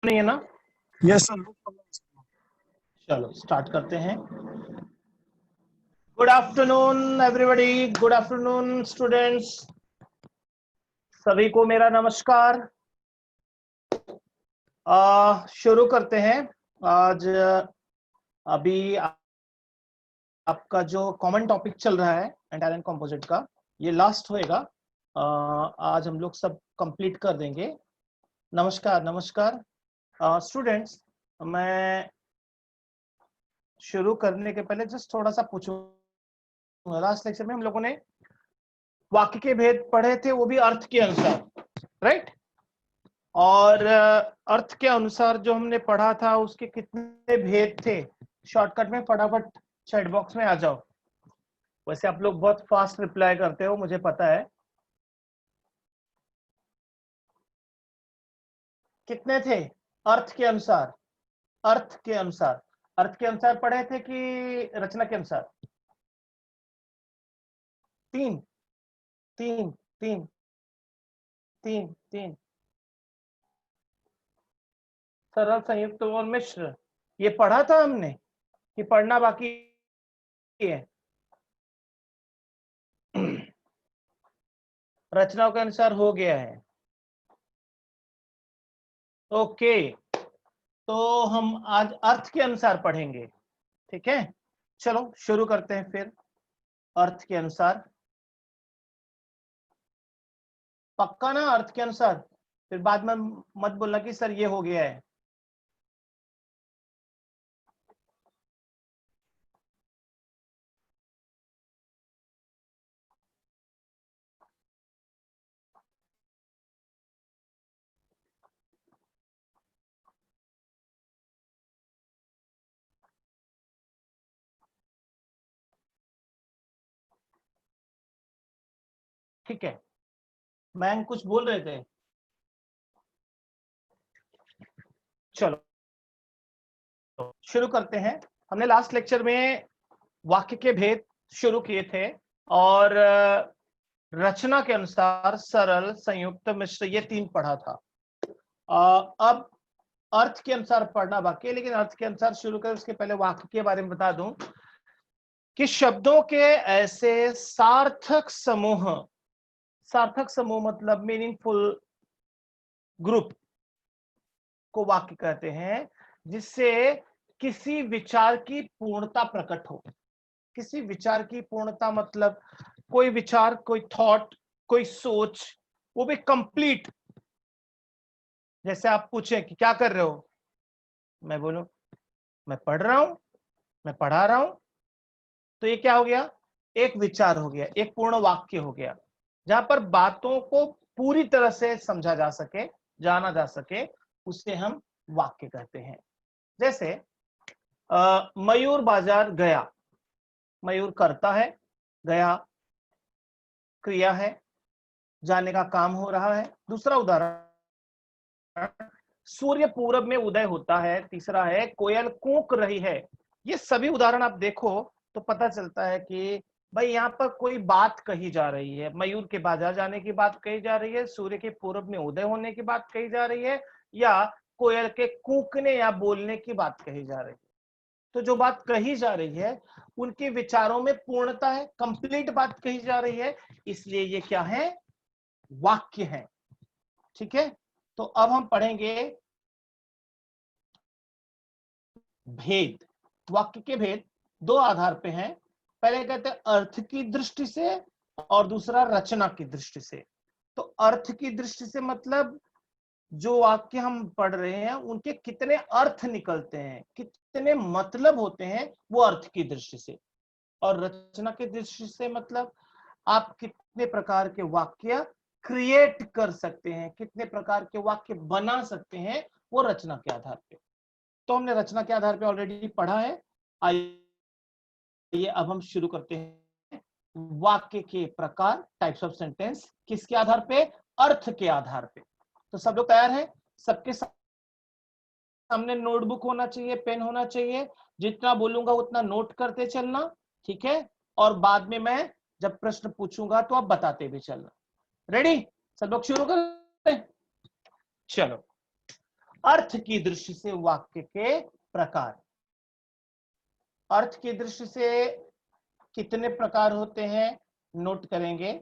नहीं है ना? Yes sir. चलो स्टार्ट करते हैं। Good afternoon everybody, good afternoon students, सभी को मेरा नमस्कार। शुरू करते हैं। आज अभी आपका जो कॉमन टॉपिक चल रहा है एंटायर एंड कंपोजिट का, ये लास्ट होएगा। आज हम लोग सब कंप्लीट कर देंगे। नमस्कार नमस्कार स्टूडेंट्स। मैं शुरू करने के पहले जस्ट थोड़ा सा पूछूंगा। लास्ट लेक्चर में हम लोगों ने वाक्य के भेद पढ़े थे, वो भी अर्थ के अनुसार, राइट? और अर्थ के अनुसार जो हमने पढ़ा था उसके कितने भेद थे, शॉर्टकट में फटाफट चैट बॉक्स में आ जाओ। वैसे आप लोग बहुत फास्ट रिप्लाई करते हो, मुझे पता है। कितने थे अर्थ के अनुसार? अर्थ के अनुसार, अर्थ के अनुसार पढ़े थे कि रचना के अनुसार? तीन तीन तीन तीन तीन सरल, संयुक्त और मिश्र, ये पढ़ा था हमने कि पढ़ना बाकी है? रचनाओं के अनुसार हो गया है। ओके, तो हम आज अर्थ के अनुसार पढ़ेंगे, ठीक है? चलो शुरू करते हैं फिर। अर्थ के अनुसार पक्का ना? अर्थ के अनुसार, फिर बाद में मत बोलना कि सर ये हो गया है। ठीक है, मैम कुछ बोल रहे थे? चलो शुरू करते हैं। हमने लास्ट लेक्चर में वाक्य के भेद शुरू किए थे और रचना के अनुसार सरल, संयुक्त, मिश्र, ये तीन पढ़ा था। अब अर्थ के अनुसार पढ़ना बाकी है, लेकिन अर्थ के अनुसार शुरू कर उसके पहले वाक्य के बारे में बता दूं कि शब्दों के ऐसे सार्थक समूह, सार्थक समूह मतलब मीनिंगफुल ग्रुप को वाक्य कहते हैं, जिससे किसी विचार की पूर्णता प्रकट हो। किसी विचार की पूर्णता मतलब कोई विचार, कोई थॉट, कोई सोच, वो भी कंप्लीट। जैसे आप पूछें कि क्या कर रहे हो, मैं बोलूं मैं पढ़ रहा हूं, मैं पढ़ा रहा हूं, तो ये क्या हो गया? एक विचार हो गया, एक पूर्ण वाक्य हो गया, जहां पर बातों को पूरी तरह से समझा जा सके, जाना जा सके, उसे हम वाक्य कहते हैं। जैसे मयूर बाजार गया, मयूर करता है, गया क्रिया है, जाने का काम हो रहा है। दूसरा उदाहरण, सूर्य पूरब में उदय होता है। तीसरा है कोयल कूक रही है। ये सभी उदाहरण आप देखो तो पता चलता है कि भाई यहाँ पर कोई बात कही जा रही है। मयूर के बाजार जाने की बात कही जा रही है, सूर्य के पूरब में उदय होने की बात कही जा रही है, या कोयल के कूकने या बोलने की बात कही जा रही है। तो जो बात कही जा रही है उनके विचारों में पूर्णता है, कंप्लीट बात कही जा रही है, इसलिए ये क्या है? वाक्य है। ठीक है, तो अब हम पढ़ेंगे भेद। वाक्य के भेद दो आधार पे हैं। पहले कहते हैं अर्थ की दृष्टि से और दूसरा रचना की दृष्टि से। तो अर्थ की दृष्टि से मतलब जो वाक्य हम पढ़ रहे हैं उनके कितने अर्थ निकलते हैं, कितने मतलब होते हैं, वो अर्थ की दृष्टि से। और रचना की दृष्टि से मतलब आप कितने प्रकार के वाक्य क्रिएट कर सकते हैं, कितने प्रकार के वाक्य बना सकते हैं, वो रचना के आधार पे। तो हमने रचना के आधार पे ऑलरेडी पढ़ा है। आइए अब हम शुरू करते हैं। वाक्य के प्रकार, टाइप्स ऑफ सेंटेंस, किसके आधार पे? अर्थ के आधार पे। तो सब लोग तैयार हैं? सबके सामने नोटबुक होना चाहिए, पेन होना चाहिए। जितना बोलूंगा उतना नोट करते चलना, ठीक है? और बाद में मैं जब प्रश्न पूछूंगा तो आप बताते भी चलना। रेडी? सब लोग शुरू करें? चलो अर्थ की दृष्टि से वाक्य के प्रकार। अर्थ की दृष्टि से कितने प्रकार होते हैं, नोट करेंगे।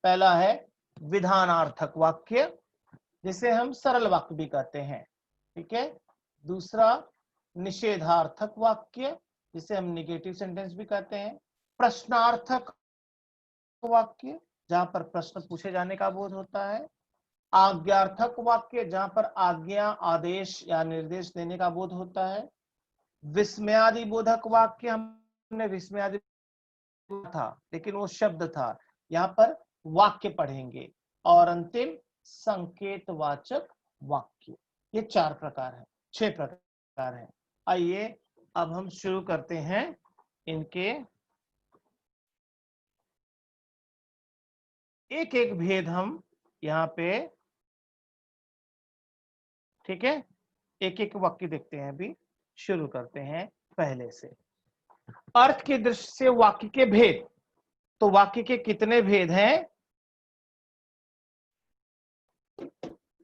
पहला है विधानार्थक वाक्य, जिसे हम सरल वाक्य भी कहते हैं, ठीक है। दूसरा निषेधार्थक वाक्य, जिसे हम निगेटिव सेंटेंस भी कहते हैं। प्रश्नार्थक वाक्य, जहां पर प्रश्न पूछे जाने का बोध होता है। आज्ञार्थक वाक्य, जहां पर आज्ञा, आदेश या निर्देश देने का बोध होता है। विस्मयादि बोधक वाक्य, हमने विस्मयादि था लेकिन वो शब्द था, यहाँ पर वाक्य पढ़ेंगे। और अंतिम संकेतवाचक वाक्य। ये 4 प्रकार है, 6 प्रकार है। आइए अब हम शुरू करते हैं इनके एक एक भेद हम यहाँ पे, ठीक है। एक एक वाक्य देखते हैं। अभी शुरू करते हैं पहले से। अर्थ की दृष्टि से वाक्य के भेद, तो वाक्य के कितने भेद हैं?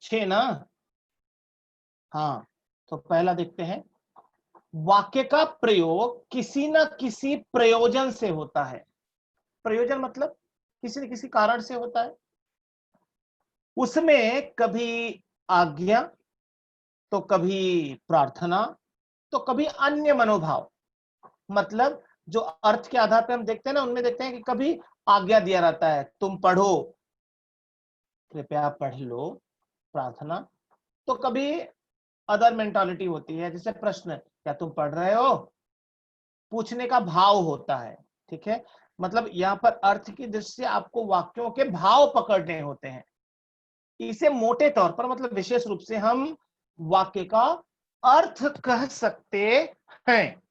6 ना? हाँ, तो पहला देखते हैं। वाक्य का प्रयोग किसी न किसी प्रयोजन से होता है। प्रयोजन मतलब किसी न किसी कारण से होता है। उसमें कभी आज्ञा, तो कभी प्रार्थना, तो कभी अन्य मनोभाव। मतलब जो अर्थ के आधार पर हम देखते हैं ना, उनमें देखते हैं कि कभी आज्ञा दिया रहता है, तुम पढ़ो, कृपया पढ़ लो, प्रार्थना। तो कभी अदर मेंटालिटी होती है, जैसे प्रश्न, क्या तुम पढ़ रहे हो, पूछने का भाव होता है, ठीक है। मतलब यहाँ पर अर्थ की दृष्टि से आपको वाक्यों के भाव पकड़ने होते हैं। इसे मोटे तौर पर, मतलब विशेष रूप से हम वाक्य का अर्थ कह सकते हैं।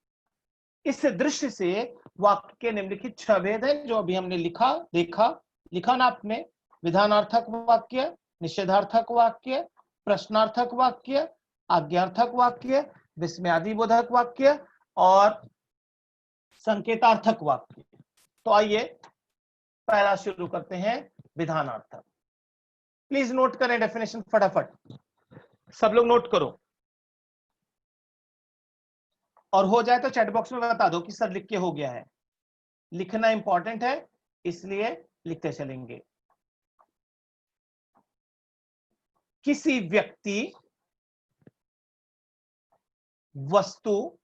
इस दृश्य से वाक्य के निम्नलिखित 6 भेद हैं, जो अभी हमने लिखा ना आपने। विधानार्थक वाक्य, निषेधार्थक वाक्य, प्रश्नार्थक वाक्य, आज्ञार्थक वाक्य, विस्मयादिबोधक वाक्य और संकेतार्थक वाक्य। तो आइए पहला शुरू करते हैं, विधानार्थक। प्लीज नोट करें डेफिनेशन फटाफट, सब लोग नोट करो। और हो जाए तो चैट बॉक्स में बता दो कि सर लिख के हो गया है। लिखना इंपॉर्टेंट है, इसलिए लिखते चलेंगे। किसी व्यक्ति, वस्तु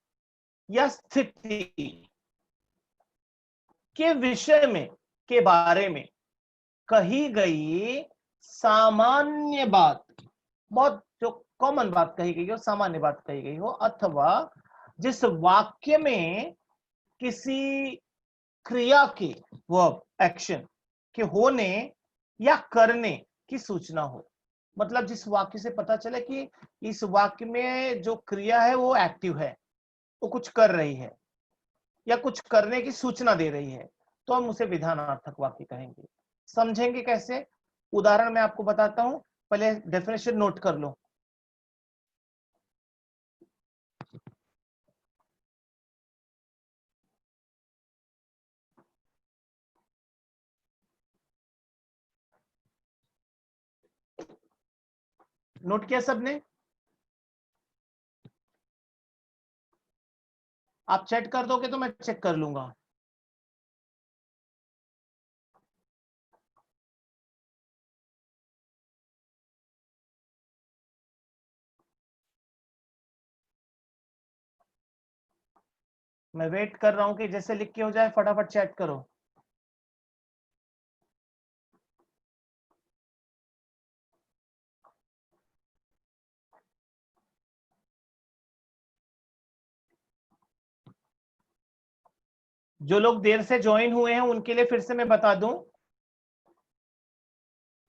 या स्थिति के विषय में, के बारे में कही गई सामान्य बात, बहुत जो कॉमन बात कही गई हो, सामान्य बात कही गई हो, अथवा जिस वाक्य में किसी क्रिया के, वर्ब, एक्शन के होने या करने की सूचना हो। मतलब जिस वाक्य से पता चले कि इस वाक्य में जो क्रिया है वो एक्टिव है, वो कुछ कर रही है या कुछ करने की सूचना दे रही है, तो हम उसे विधानार्थक वाक्य कहेंगे। समझेंगे कैसे? उदाहरण मैं आपको बताता हूं, पहले डेफिनेशन नोट कर लो। नोट किया सबने? आप चेक कर दोगे तो मैं चेक कर लूंगा। मैं वेट कर रहा हूं कि जैसे लिख के हो जाए फटाफट चैट करो। जो लोग देर से ज्वाइन हुए हैं उनके लिए फिर से मैं बता दूं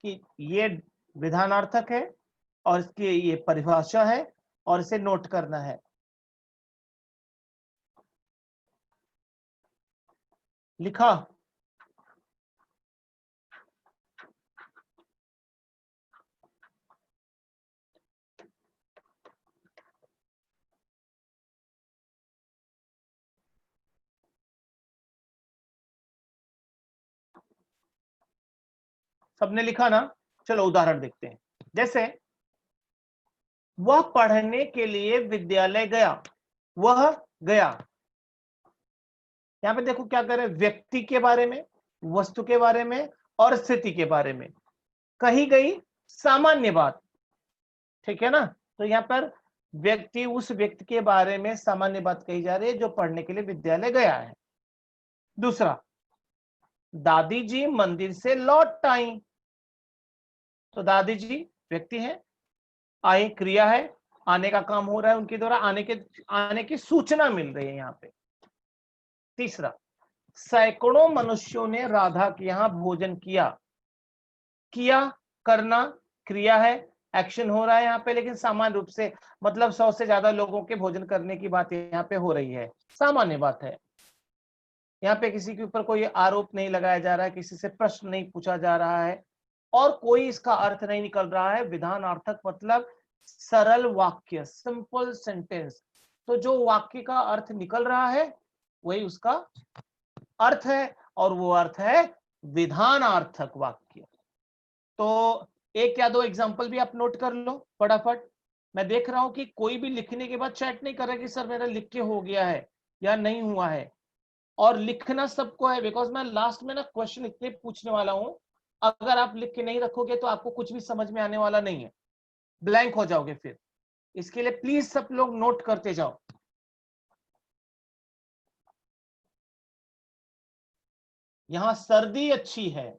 कि ये विधानार्थक है और इसकी ये परिभाषा है और इसे नोट करना है। लिखा? सबने लिखा ना? चलो उदाहरण देखते हैं। जैसे वह पढ़ने के लिए विद्यालय गया, वह गया। यहां पे देखो क्या करें, व्यक्ति के बारे में, वस्तु के बारे में और स्थिति के बारे में कही गई सामान्य बात, ठीक है ना। तो यहां पर व्यक्ति, उस व्यक्ति के बारे में सामान्य बात कही जा रही है जो पढ़ने के लिए विद्यालय गया है। दूसरा, दादी जी मंदिर से लौट आई। तो दादी जी व्यक्ति है, आई क्रिया है, आने का काम हो रहा है उनके द्वारा, आने की सूचना मिल रही है यहां पे। तीसरा, सैकड़ों मनुष्यों ने राधा के यहां भोजन किया। किया, करना, क्रिया है, एक्शन हो रहा है यहाँ पे, लेकिन सामान्य रूप से मतलब 100 से ज्यादा लोगों के भोजन करने की बात यहाँ पे हो रही है, सामान्य बात है। यहाँ पे किसी के ऊपर कोई आरोप नहीं लगाया जा रहा है, किसी से प्रश्न नहीं पूछा जा रहा है और कोई इसका अर्थ नहीं निकल रहा है। विधानार्थक मतलब सरल वाक्य, सिंपल सेंटेंस। तो जो वाक्य का अर्थ निकल रहा है वही उसका अर्थ है, और वो अर्थ है विधानार्थक वाक्य। तो एक या दो एग्जांपल भी आप नोट कर लो फटाफट। मैं देख रहा हूं कि कोई भी लिखने के बाद चैट नहीं कर रहा कि सर मेरा लिख के हो गया है या नहीं हुआ है, और लिखना सबको है, बिकॉज मैं लास्ट में ना क्वेश्चन इतने पूछने वाला हूं, अगर आप लिख के नहीं रखोगे तो आपको कुछ भी समझ में आने वाला नहीं है, ब्लैंक हो जाओगे फिर। इसके लिए प्लीज सब लोग नोट करते जाओ। यहां सर्दी अच्छी है,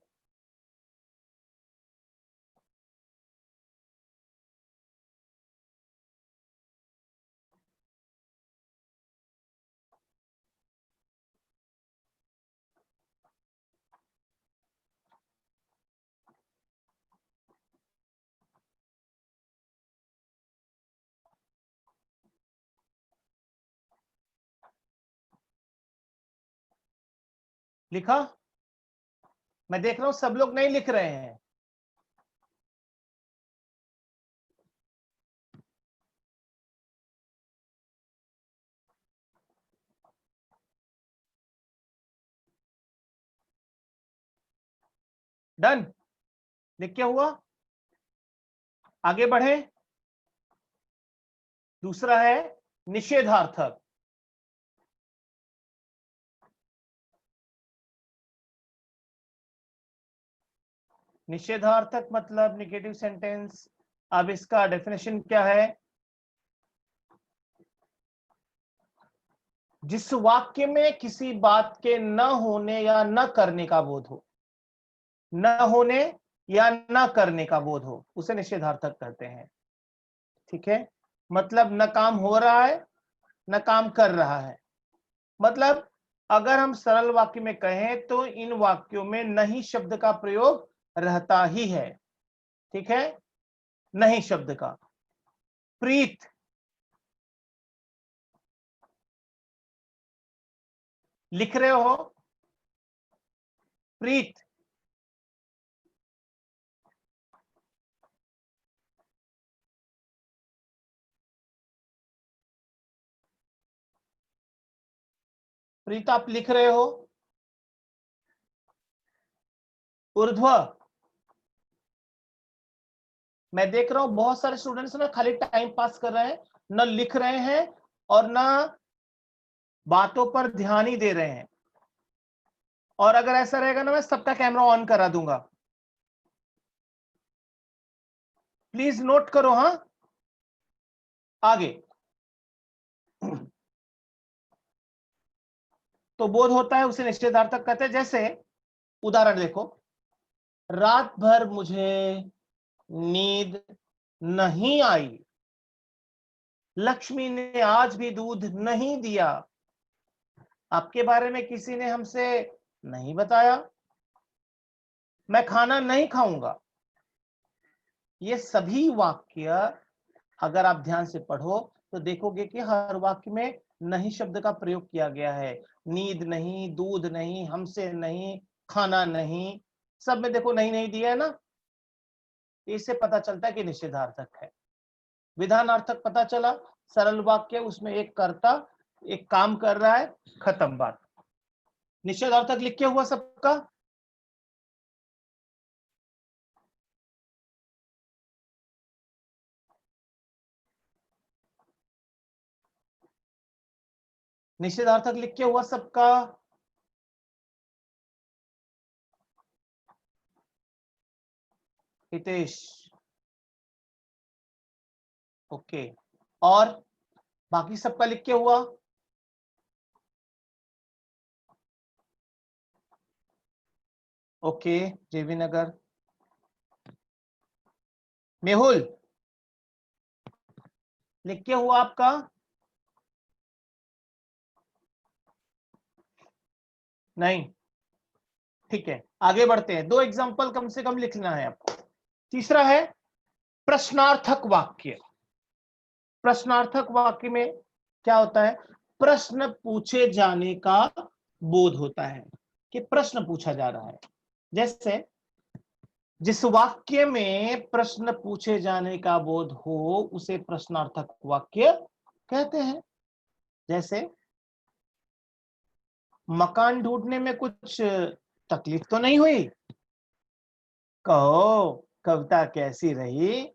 लिखा? मैं देख रहा हूं सब लोग नहीं लिख रहे हैं। डन, लिख के हुआ, आगे बढ़े। दूसरा है निषेधार्थक। निषेधार्थक मतलब निगेटिव सेंटेंस। अब इसका डेफिनेशन क्या है? जिस वाक्य में किसी बात के न होने या न करने का बोध हो, न होने या न करने का बोध हो, उसे निषेधार्थक कहते हैं। ठीक है, मतलब न काम हो रहा है न काम कर रहा है। मतलब अगर हम सरल वाक्य में कहें तो इन वाक्यों में नहीं शब्द का प्रयोग रहता ही है। ठीक है, नहीं शब्द का। प्रीत, लिख रहे हो? प्रीत, प्रीत आप लिख रहे हो? ऊर्ध्व, मैं देख रहा हूं बहुत सारे स्टूडेंट्स ना खाली टाइम पास कर रहे हैं, न लिख रहे हैं और न बातों पर ध्यान ही दे रहे हैं। और अगर ऐसा रहेगा ना, मैं सबका कैमरा ऑन करा दूंगा। प्लीज नोट करो। हाँ, आगे। तो बोध होता है, उसे निश्चयदार्थक कहते हैं। जैसे उदाहरण देखो, रात भर मुझे नींद नहीं आई, लक्ष्मी ने आज भी दूध नहीं दिया, आपके बारे में किसी ने हमसे नहीं बताया, मैं खाना नहीं खाऊंगा। ये सभी वाक्य अगर आप ध्यान से पढ़ो तो देखोगे कि हर वाक्य में नहीं शब्द का प्रयोग किया गया है। नींद नहीं, दूध नहीं, हमसे नहीं, खाना नहीं, सब में देखो नहीं नहीं दिया है ना। इससे पता चलता है कि निषेधार्थक है। विधानार्थक पता चला, सरल वाक्य, उसमें एक कर्ता एक काम कर रहा है, खत्म बात। निषेधार्थक लिख के हुआ सबका? निषेधार्थक लिख के हुआ सबका? हितेश, ओके। और बाकी सबका लिख के हुआ? ओके। जेबी नगर, मेहुल लिख के हुआ आपका? नहीं, ठीक है, आगे बढ़ते हैं। 2 एग्जांपल कम से कम लिखना है आपको। तीसरा है प्रश्नार्थक वाक्य। प्रश्नार्थक वाक्य में क्या होता है? प्रश्न पूछे जाने का बोध होता है कि प्रश्न पूछा जा रहा है। जैसे जिस वाक्य में प्रश्न पूछे जाने का बोध हो उसे प्रश्नार्थक वाक्य कहते हैं। जैसे मकान ढूंढने में कुछ तकलीफ तो नहीं हुई? कहो कविता कैसी रही?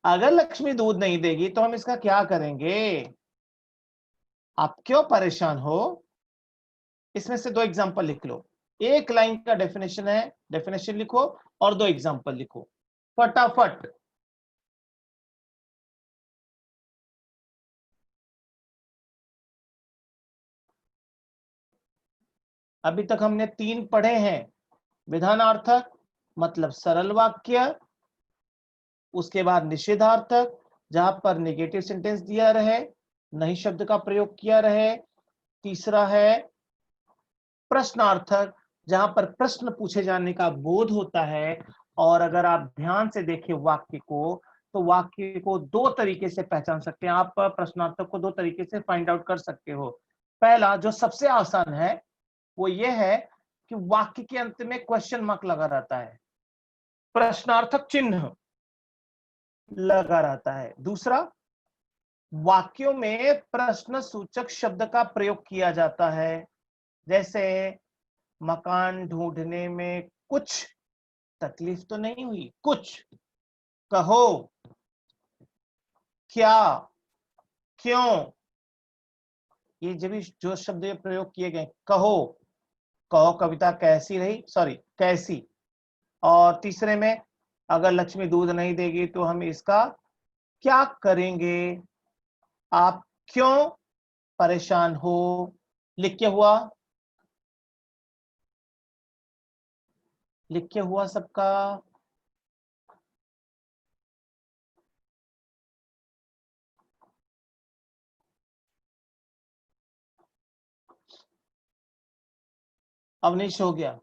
अगर लक्ष्मी दूध नहीं देगी तो हम इसका क्या करेंगे? आप क्यों परेशान हो? इसमें से 2 एग्जांपल लिख लो। एक लाइन का डेफिनेशन है, डेफिनेशन लिखो और 2 एग्जांपल लिखो फटाफट। अभी तक हमने 3 पढ़े हैं। विधानार्थक मतलब सरल वाक्य, उसके बाद निषेधार्थक जहां पर नेगेटिव सेंटेंस दिया रहे, नहीं शब्द का प्रयोग किया रहे। तीसरा है प्रश्नार्थक जहां पर प्रश्न पूछे जाने का बोध होता है। और अगर आप ध्यान से देखें वाक्य को, तो वाक्य को 2 तरीके से पहचान सकते हैं आप। प्रश्नार्थक को 2 तरीके से फाइंड आउट कर सकते हो। पहला जो सबसे आसान है वो ये है कि वाक्य के अंत में क्वेश्चन मार्क लगा रहता है, प्रश्नार्थक चिन्ह लगा रहता है। दूसरा, वाक्यों में प्रश्न सूचक शब्द का प्रयोग किया जाता है। जैसे मकान ढूंढने में कुछ तकलीफ तो नहीं हुई? कुछ, कहो, क्या, क्यों, ये जब भी जो शब्द ये प्रयोग किए गए, कहो, कहो कविता कैसी रही, सॉरी कैसी। और तीसरे में अगर लक्ष्मी दूध नहीं देगी तो हम इसका क्या करेंगे? आप क्यों परेशान हो? लिख के हुआ? लिख के हुआ सबका? अवनीश हो गया?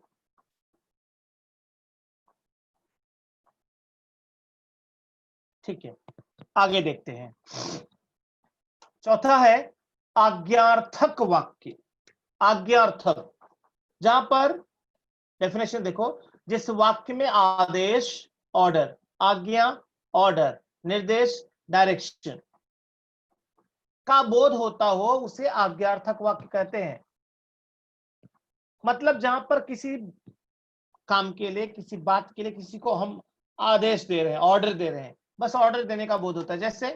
ठीक है, आगे देखते हैं। चौथा है आज्ञार्थक वाक्य। आज्ञार्थक जहां पर डेफिनेशन देखो, जिस वाक्य में आदेश ऑर्डर, आज्ञा ऑर्डर, निर्देश डायरेक्शन का बोध होता हो उसे आज्ञार्थक वाक्य कहते हैं। मतलब जहां पर किसी काम के लिए, किसी बात के लिए किसी को हम आदेश दे रहे हैं, ऑर्डर दे रहे हैं, बस ऑर्डर देने का बोध होता है। जैसे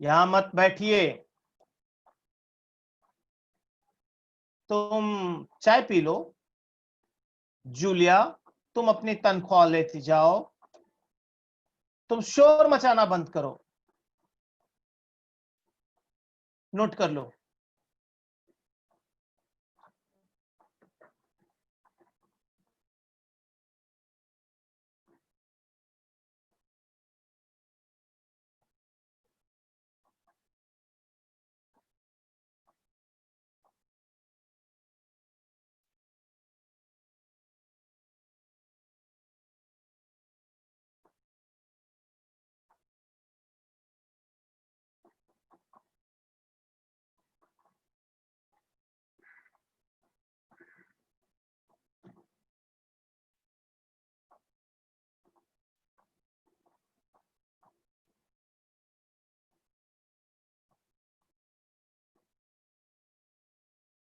यहां मत बैठिए, तुम चाय पी लो, जूलिया तुम अपनी तनख्वाह लेती जाओ, तुम शोर मचाना बंद करो। नोट कर लो।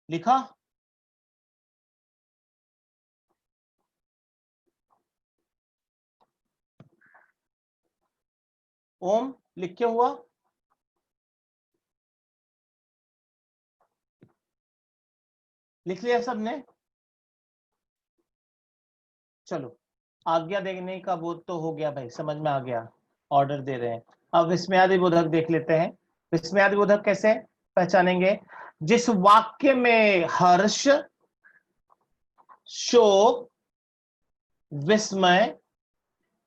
लिखा? ओम लिख के हुआ? लिख लिया सबने? चलो, आज्ञा देने का बोध तो हो गया भाई, समझ में आ गया, ऑर्डर दे रहे हैं। अब विस्मयादि बोधक देख लेते हैं। विस्मयादि बोधक कैसे पहचानेंगे? जिस वाक्य में हर्ष, शोक, विस्मय,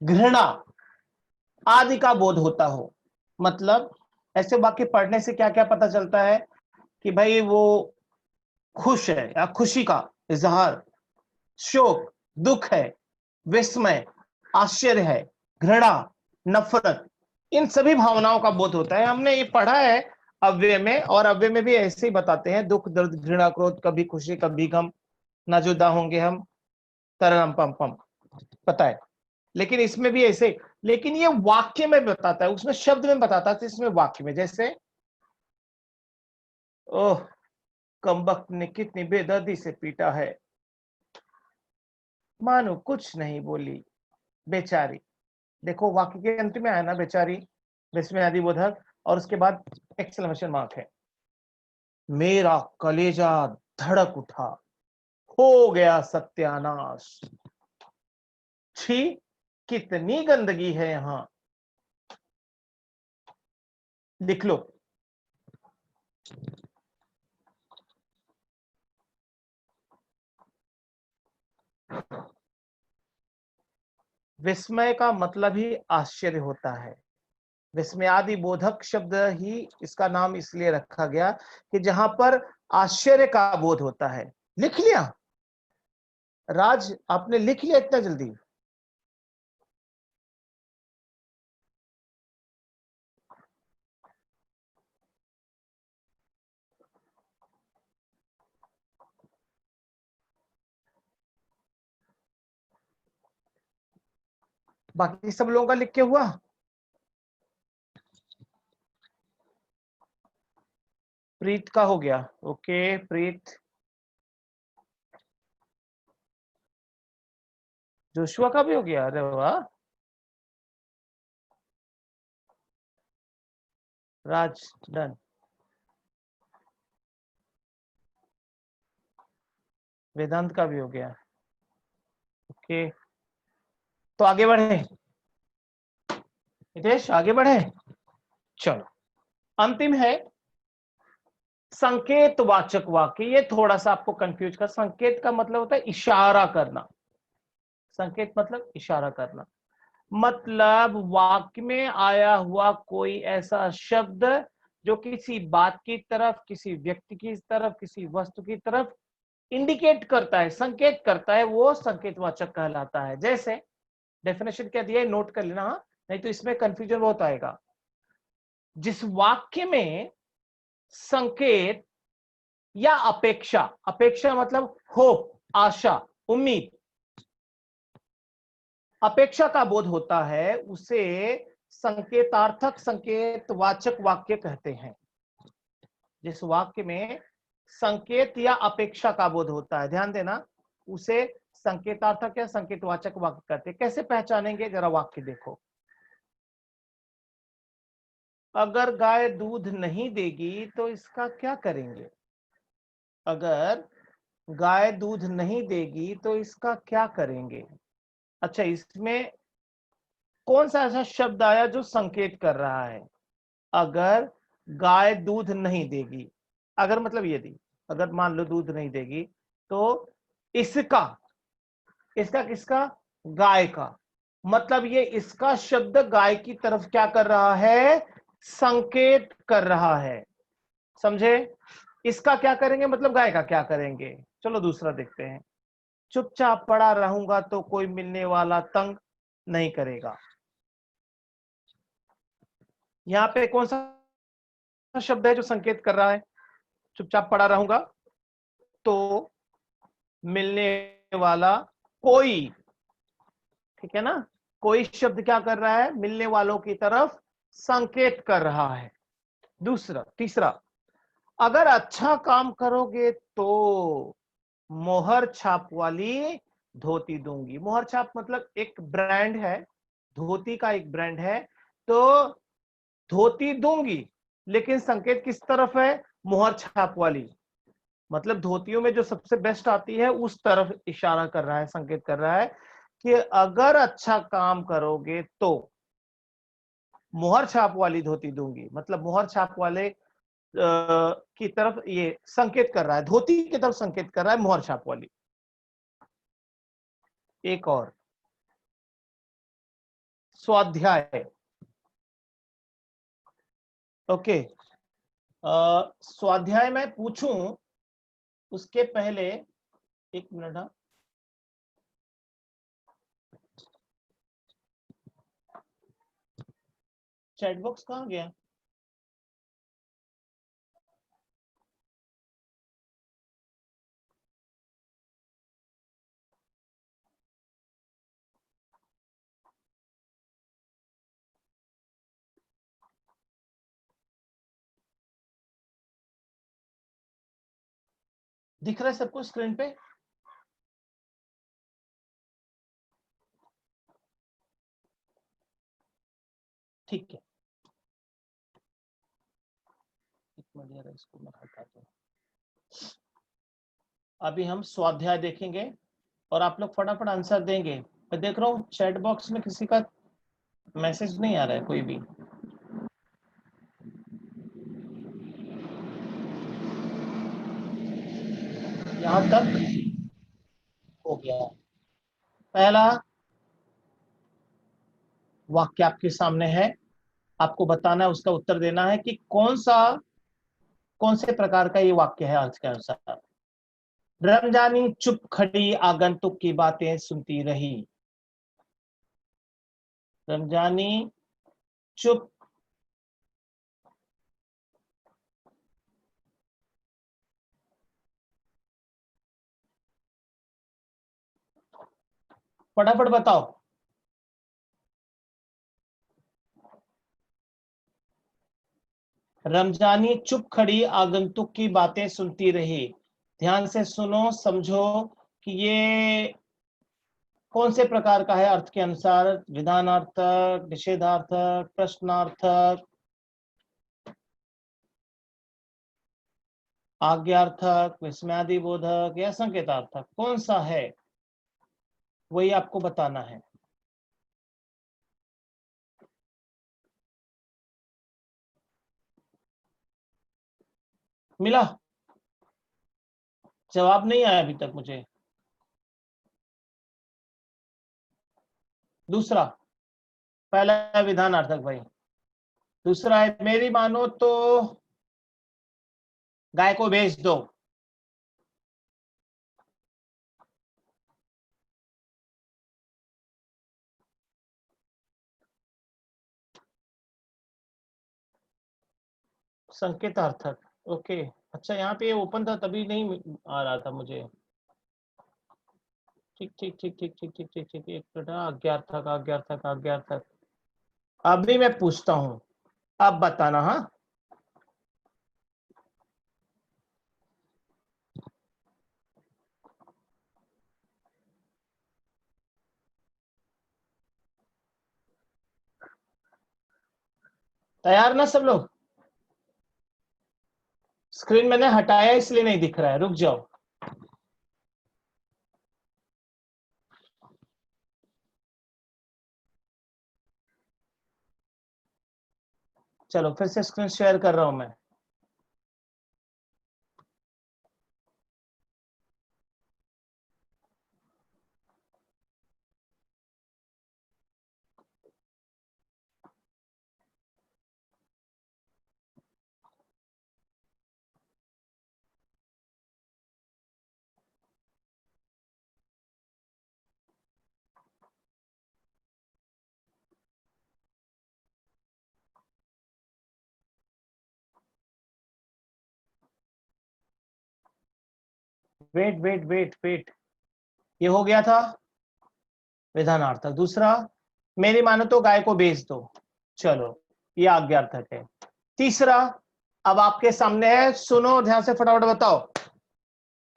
घृणा आदि का बोध होता हो। मतलब ऐसे वाक्य पढ़ने से क्या क्या पता चलता है कि भाई वो खुश है या खुशी का इजहार, शोक दुख है, विस्मय आश्चर्य है, घृणा नफरत, इन सभी भावनाओं का बोध होता है। हमने ये पढ़ा है अव्यय में, और अव्यय में भी ऐसे ही बताते हैं, दुख दर्द घृणा क्रोध, कभी खुशी कभी गम, ना जुदा होंगे हम, तरम पम पम, पता है। लेकिन इसमें भी ऐसे, लेकिन ये वाक्य में बताता है, उसमें शब्द में बताता है, इसमें वाक्य में। जैसे ओह कमबख्त ने कितनी बेदर्दी से पीटा है, मानो कुछ नहीं बोली बेचारी। देखो वाक्य के अंत में आया ना बेचारी, विस्मयादि बोधक, और उसके बाद एक्सक्लेमेशन मार्क है। मेरा कलेजा धड़क उठा, हो गया सत्यानाश, छी कितनी गंदगी है यहां। लिख लो। विस्मय का मतलब ही आश्चर्य होता है। विस्मयादि बोधक शब्द ही इसका नाम इसलिए रखा गया कि जहां पर आश्चर्य का बोध होता है। लिख लिया राज, आपने लिख लिया इतना जल्दी? बाकी सब लोगों का लिख के हुआ? प्रीत का हो गया, ओके प्रीत। जोशुआ का भी हो गया, अरे वाह। राज डन। वेदांत का भी हो गया, ओके। तो आगे बढ़े हितेश, आगे बढ़े। चलो, अंतिम है संकेतवाचक वाक्य। ये थोड़ा सा आपको कंफ्यूज कर, संकेत का मतलब होता है इशारा करना। संकेत मतलब इशारा करना, मतलब वाक्य में आया हुआ कोई ऐसा शब्द जो किसी बात की तरफ, किसी व्यक्ति की तरफ, किसी वस्तु की तरफ इंडिकेट करता है, संकेत करता है, वो संकेतवाचक कहलाता है। जैसे डेफिनेशन क्या दिया है, नोट कर लेना, हाँ? नहीं तो इसमें कंफ्यूजन बहुत आएगा। जिस वाक्य में संकेत या अपेक्षा, अपेक्षा मतलब होप, आशा, उम्मीद, अपेक्षा का बोध होता है, उसे संकेतार्थक संकेतवाचक वाक्य कहते हैं। जिस वाक्य में संकेत या अपेक्षा का बोध होता है, ध्यान देना, उसे संकेतार्थक या संकेतवाचक वाक्य कहते हैं। कैसे पहचानेंगे, जरा वाक्य देखो। अगर गाय दूध नहीं देगी तो इसका क्या करेंगे? अगर गाय दूध नहीं देगी तो इसका क्या करेंगे? अच्छा, इसमें कौन सा ऐसा शब्द आया जो संकेत कर रहा है? अगर गाय दूध नहीं देगी, अगर मतलब यदि, अगर मान लो दूध नहीं देगी, तो इसका, इसका किसका? गाय का। मतलब ये इसका शब्द गाय की तरफ क्या कर रहा है? संकेत कर रहा है। समझे? इसका क्या करेंगे मतलब गाय का क्या करेंगे। चलो दूसरा देखते हैं। चुपचाप पड़ा रहूंगा तो कोई मिलने वाला तंग नहीं करेगा। यहां पे कौन सा शब्द है जो संकेत कर रहा है? चुपचाप पड़ा रहूंगा तो मिलने वाला कोई, ठीक है ना? कोई शब्द क्या कर रहा है? मिलने वालों की तरफ संकेत कर रहा है। दूसरा, तीसरा, अगर अच्छा काम करोगे तो मोहर छाप वाली धोती दूंगी। मोहर छाप मतलब एक ब्रांड है, धोती का एक ब्रांड है। तो धोती दूंगी, लेकिन संकेत किस तरफ है? मोहर छाप वाली। मतलब धोतियों में जो सबसे बेस्ट आती है उस तरफ इशारा कर रहा है, संकेत कर रहा है कि अगर अच्छा काम करोगे तो मुहर छाप वाली धोती दूंगी। मतलब मुहर छाप वाले की तरफ ये संकेत कर रहा है, धोती की तरफ संकेत कर रहा है, मुहर छाप वाली। एक और स्वाध्याय। ओके, स्वाध्याय में पूछूं उसके पहले एक मिनट। हाँ, चैट बॉक्स कहाँ गया? दिख रहा है सबको स्क्रीन पे? ठीक है, एक मिनट यार, इसको मैं हटा दूं। अभी हम स्वाध्याय देखेंगे और आप लोग फटाफट आंसर देंगे। मैं देख रहा हूँ चैट बॉक्स में किसी का मैसेज नहीं आ रहा है कोई भी। यहां तक हो गया। पहला वाक्य आपके सामने है, आपको बताना है, उसका उत्तर देना है कि कौन से प्रकार का ये वाक्य है अर्थ के अनुसार। रमजानी चुप खड़ी आगंतुक की बातें सुनती रही। रमजानी चुप फटाफट बताओ। रमजानी चुप खड़ी आगंतुक की बातें सुनती रही। ध्यान से सुनो, समझो कि ये कौन से प्रकार का है अर्थ के अनुसार। विधानार्थक, निषेधार्थक, प्रश्नार्थक, आज्ञार्थक, विस्मयादिबोधक या संकेतार्थक, कौन सा है वही आपको बताना है। मिला? जवाब नहीं आया अभी तक मुझे। दूसरा, पहला है विधानार्थक भाई, दूसरा है मेरी मानो तो गाय को बेच दो। संकेतार्थक, ओके। अच्छा, यहाँ पे ओपन था तभी नहीं आ रहा था मुझे। ठीक ठीक ठीक ठीक ठीक ठीक ठीक ठीक, एक मिनट। अज्ञार्थक अज्ञार्थक अज्ञार्थक। अभी मैं पूछता हूँ, अब बताना। हाँ, तैयार ना सब लोग? स्क्रीन मैंने हटाया इसलिए नहीं दिख रहा है, रुक जाओ। चलो फिर से स्क्रीन शेयर कर रहा हूं मैं। वेट वेट वेट वेट, ये हो गया था विधानार्थक। दूसरा, मेरी मानो तो गाय को बेच दो। चलो, ये आज्ञार्थक है। तीसरा अब आपके सामने है, सुनो ध्यान से, फटाफट बताओ।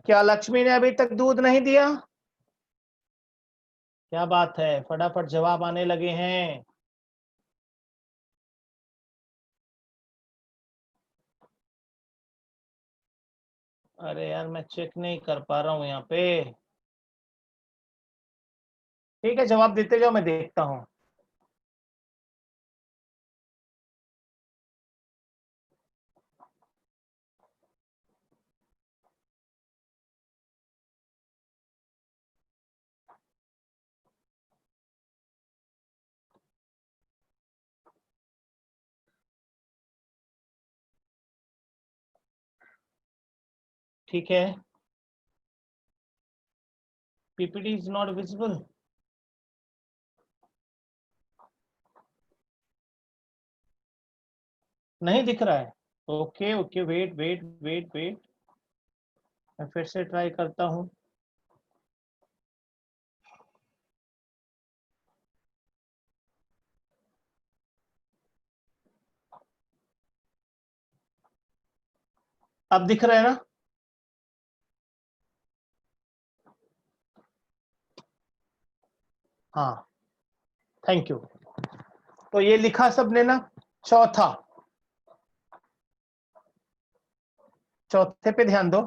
क्या लक्ष्मी ने अभी तक दूध नहीं दिया? क्या बात है, फटाफट जवाब आने लगे हैं। अरे यार मैं चेक नहीं कर पा रहा हूं यहाँ पे। ठीक है, जवाब देते जाओ, मैं देखता हूं। ठीक है, पीपीटी इज नॉट विजिबल। नहीं दिख रहा है। Okay okay, wait wait wait wait, मैं फिर से ट्राई करता हूं। अब दिख रहा है ना? हाँ, थैंक यू। तो ये लिखा सबने ना? चौथा, चौथे पे ध्यान दो।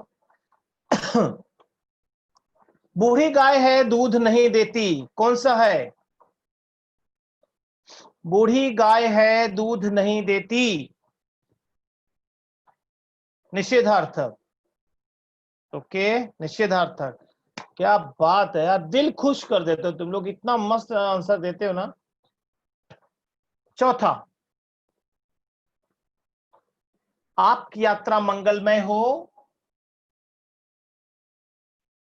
बूढ़ी गाय है दूध नहीं देती, कौन सा है? बूढ़ी गाय है दूध नहीं देती, निषेधार्थक। ओके, निषेधार्थक। क्या बात है यार, दिल खुश कर देते हो तुम लोग, इतना मस्त आंसर देते हो ना। चौथा, आपकी यात्रा मंगलमय हो,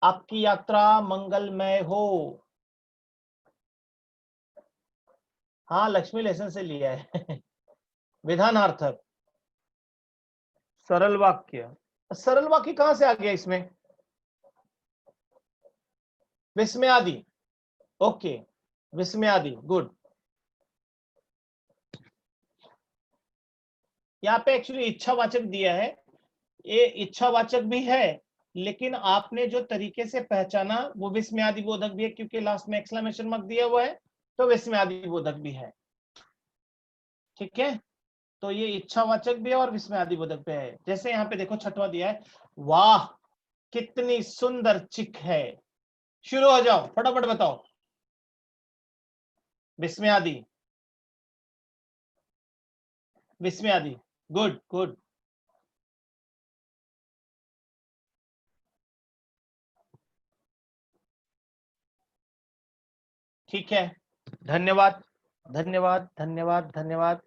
आपकी यात्रा मंगलमय हो। हाँ, लक्ष्मी लेसन से लिया है। विधानार्थक, सरल वाक्य। सरल वाक्य कहां से आ गया इसमें? विस्मयादि। ओके, विस्मयादि, गुड। यहाँ पे एक्चुअली इच्छावाचक दिया है, ये इच्छावाचक भी है, लेकिन आपने जो तरीके से पहचाना वो विस्मयादि बोधक भी है, क्योंकि लास्ट में एक्सक्लेमेशन मार्क दिया हुआ है, तो विस्मयादि बोधक भी है। ठीक है, तो ये इच्छावाचक भी है और विस्मयादि बोधक भी है। जैसे यहाँ पे देखो छठवा दिया है, वाह कितनी सुंदर चिक है। शुरू हो जाओ, फटाफट बताओ। विस्मयादि, विस्मयादि, गुड गुड। ठीक है, धन्यवाद धन्यवाद धन्यवाद धन्यवाद।